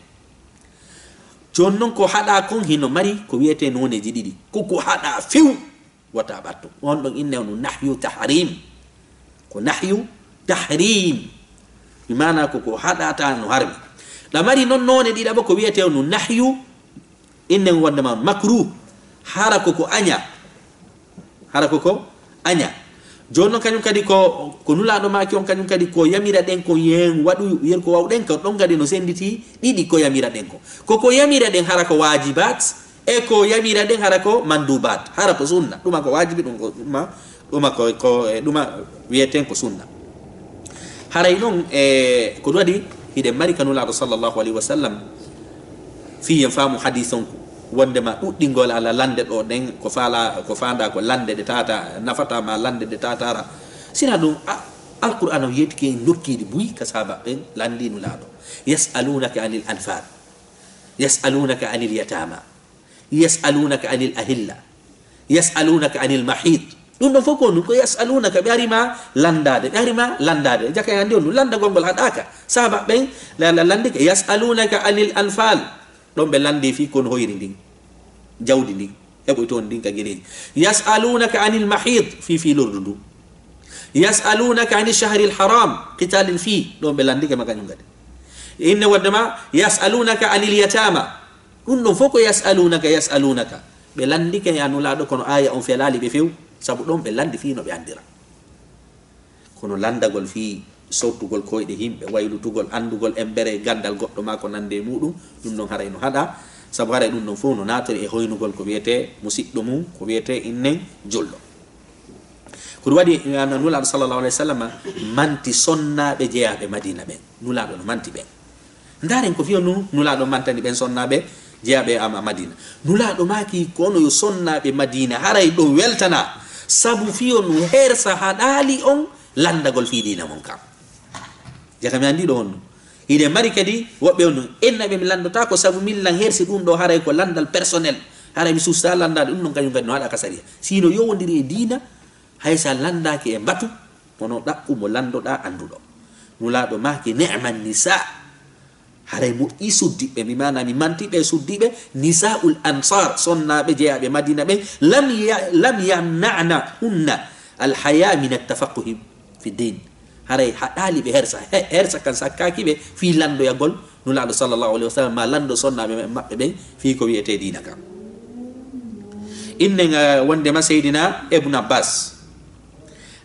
jonnon ko hada kon hino mari ko wiete noneji didi ko hada few wata batto on don inne on nahyu tahrim ko nahyu tahrim bimana ko hada ta no harbi la mari non none dida bo ko wiete on nahyu inne wonde ma makruh harako ko anya jonno kanyum kadi ko nula do maki on kanyum kadi ko yamira den ko yen wadu yen ko wawden ko don gadi no senditi didi ko yamira den ko yamira den harako wajibat e ko yamira den harako mandubat harako sunna duma ko wajibi dum ko wieten ko sunna haray non ko wadi hide mari kanula sallallahu alaihi wasallam fi yafamu hadithon wonde ma duddingol ala lande do den ko faanda ko lande de tata nafata ma lande de tatara sina dum alquran yeti ke nokkidi buyi ka sahaba ben landinu laado yasalunaka anil anfal yasalunaka anil yatama yasalunaka anil ahilla yasalunaka anil mahid ɗum ɗon fof ko ɗum ko yasalunaka ɓe arima landade jaka hande on landa gongol haɗaka sahaba ɓen landike yasalunaka anil anfal ɗon ɓe landi fi kono hoyri ndin jawdi ndin heɓoy toon ndin ka gueɗeji yasalunaka anil mahid fi lordu ndu yasalunaka ani shahri lharam qitalin fi ɗon ɓe landike ma kañum kadi inne waddema yasalunaka anil yatama ɗum ɗon fof ko yasalunaka ɓe landike e annulaɗo kono aya on felali ɓe few sabu ɗon ɓe landi fi no ɓe andira kono landagol fi sottugol koyɗe yimɓe waylutugol andugol embere gandal goɗɗo ma ko nande muɗum ɗum ɗon haray no haɗa sabu haray ɗum ɗon fof no natori e hoynugol ko wiyete musidɗo mum ko wiyete innen jolɗo ko ɗum waɗi nulaɗo sallllahu alayhi wa sallam manti sonnaɓe jeeyaɓe madina ɓen nulaɗo no manti ɓen ndaren ko fiyo nulaɗo mantani ɓen sonnaɓe jeeyaɓe madina nulaɗo maki kono yo sonnaɓe madina haray ɗo weltana sabu fiyo no hersa haɗali on landagol fi dina mon kam jaka mi andi ɗo on ine mari kadi woɓɓe on ennaɓe mi landota ko sabu min lan hersi ɗum ɗo haray ko landal personnel haray mi susta landade ɗum ɗon kañum kadi no haɗa ka saria sino yowodiri e dina haysa landaki e mbatu wono ɗaɓɓumo landoɗa anduɗo nulaɗo maki ne'man nisa haray mo i suddiɓe mi mana mi mantiɓe suddiɓe nisaul ansar sonnaɓe jeeyaɓe madina ɓen lam yamna'na hunna alhaya min attafaquhi fi din haray haɗali ɓe hersa kan sakkaki ɓe fi landoyagol nulaɗo sallllahu alayhi wa sallam ma lando sonnaɓe maɓɓe ɓen fi ko wiyete dina kam innen wondema seydina ibnu abbas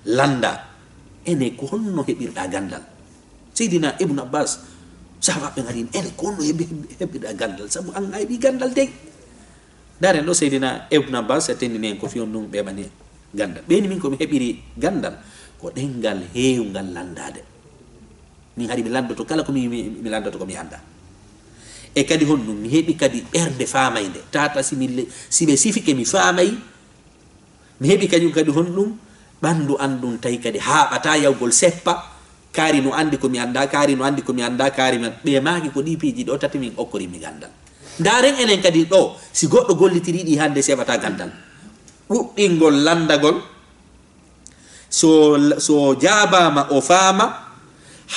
landa ene ko honno heɓirɗa gandal seydina ibnu abbas sahaba ɓe garin ene ko honno heɓirɗa gandal sabu an a heɓi gandal dey daren ɗo seydina ibnu abbas e tendini en ko fiyon ɗum ɓeɓani gandal ɓeni min komi heɓiri gandal ko ɗengal heewgal landade min haɗi mi landoto kala ko mi landoto komi anda e kadi honɗum mi heɓi kadi ɓerde famayde tata siɓe sifike mi faamayi mi heɓi kañum kadi honɗum ɓandu andum tawi kadi haɓata yawgol seppa kaari no andi komi anda kaari no andi komi anda kaari man ɓe maki ko ɗi piiji ɗo tati min okkorimi gandal ndaren enen kadi ɗo si goɗɗo gollitiri ɗi hande seɓata gandal ɗuɗɗingol landagol so jabama o faama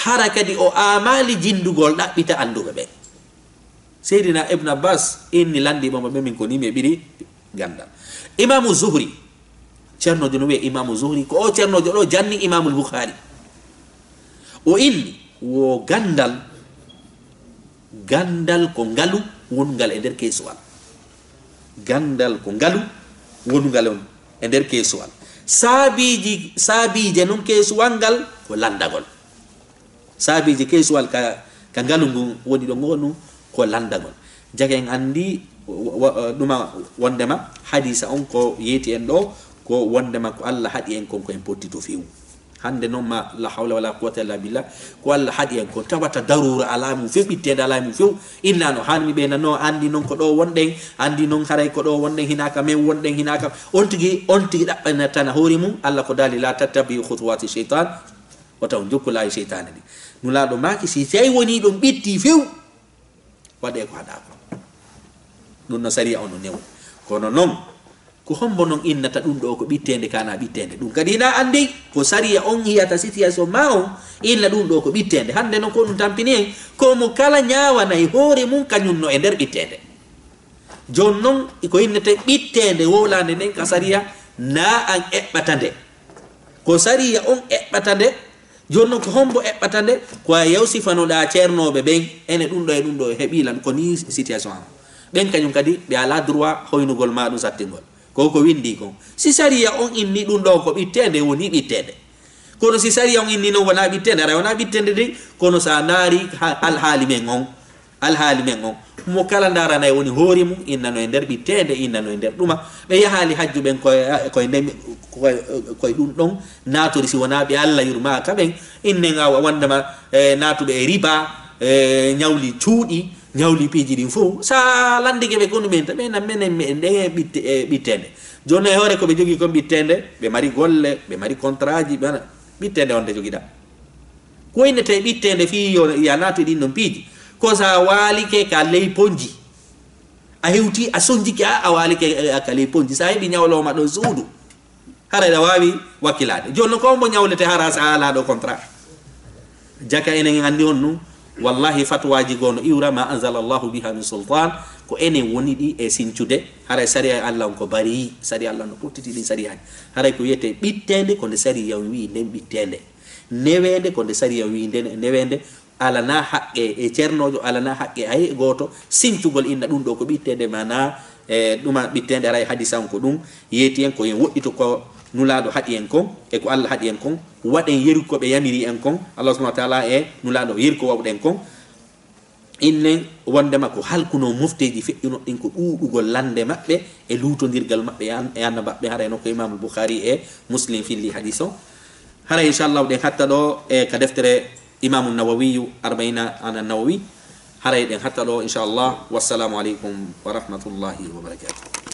hara kadi o amali jindugol ɗaɓɓita anduɓe ɓe seydina ibnu abbas inni landiɓomo ɓe min ko ni mi ɓiri gandal imamu zuhri ceernojo no wiye imamu zuhri ko o ceernojo ɗo janni imamul boukhari o inni wo gandal ko ngalu wongal e nder keesuwal gandal ko ngalu wongal on e nder keesuwal saabije noon keesuwal ngal ko landagol saabije keesuwal ka ngalu ngu woni ɗo ngonu ko landagol jage en andi ɗuma wondema hadisa on ko yeeti en ɗo ko wondema ko Allah haɗi en konko en pottito fewu hande noon ma la hawla wala quwata illa billah ko Allah haɗi en ko tawata darura ala mum few ɓittede ala mum few innano hanmi ɓeynano andi noon ko ɗo wonɗen andi noon haray ko ɗo wonɗen hinaka men wonɗen hinaka on tigui ɗaɓɓanatana hoore mum Allah ko dali la tattabiu khutuwati cheytan wata on jokkulayi cheytane ɗi nulaɗo maki si tawi woni ɗum ɓitti few waɗe ko haɗa ko ɗum no saria on no new kono noon ko hombo noon innata ɗum ɗo ko ɓittede kana ɓittede ɗum kadi ina andi ko saria on yiyata situation ma on inna ɗum ɗo ko ɓittede hande noon ko ɗum tampini en komo kala ñawanayi hoore mum kañum no e nder ɓittede jon noon ko innete ɓittede wolande nden ka saria na an eɓɓata nde ko saria on eɓɓata nde jon noon ko hombo eɓɓata nde ko a yewsifanoɗa ceernoɓe ɓen ene ɗum ɗo e ɗum ɗo heɓilan ko ni situation am ɓen kañum kadi ɓe ala droit hoynugol ma ɗum sattingol ko windi kon si saria on inni ɗum ɗo ko ɓittede woni ɓittede kono si saria on inni noon wona ɓittede ara wona ɓittede de kono sa naari alhaali men on mo kala daranayi woni hoore mum innano e nder ɓittede innano e nder ɗuma ɓe yahali hajju ɓen koye ɗum ɗon natori si wona ɓe Allah yurma ka ɓen innen wondema natuɓe e riba ñawli cuuɗi ñawli piiji ɗin fof sa landige ɓe kono ɓen ta ɓe nan menen nde ɓittede joni e hoore koɓe jogui kon ɓittede ɓe mari golle ɓe mari contrat ji ɓittede onde joguiɗa ko innete ɓittede fi ya naatu ɗin ɗon piiji ko sa walike ka ley ponji a hewti a sonjiki a walike ka ley ponji sa heeɓi ñawloma ɗo suudu hara da wawi wakilade jonno ko mo nyawlete hara sa ala do contrat jaka enen andi on nu wallahi fatwaji gono iwra ma anzalallahu biha min sultan ko enen woni di e sincude hara sariya Allah ko bari sariya Allah no potiti di sariya hara ko yete bittende ko de sariya wi den bittende newende ko de sariya wi den newende ala na haqqe e cernojo ala na haqqe ay goto sincugol inna dum do ko bittende mana duma bittende ray hadisan ko dum yeti en ko en woddito ko nulado hadi en kon e ko Allah hadi en kon waden yeri ko be yamiri en kon Allah subhanahu wa ta'ala e nulado yeri ko wawden kon innen wondema ko halkuno mufteji feƴƴuno ɗin ko ɗuɗugol lande maɓɓe e luutodirgal maɓɓe e anna maɓɓe hara no ko imam al-Bukhari e Muslim filli hadith o hara inchallah ɗen hatta ɗo e ka deftere imam an-Nawawi arba'ina an-Nawawi hara ɗen hatta ɗo inchallah wassalamu aleykum wa rahmatullahi wa barakatuh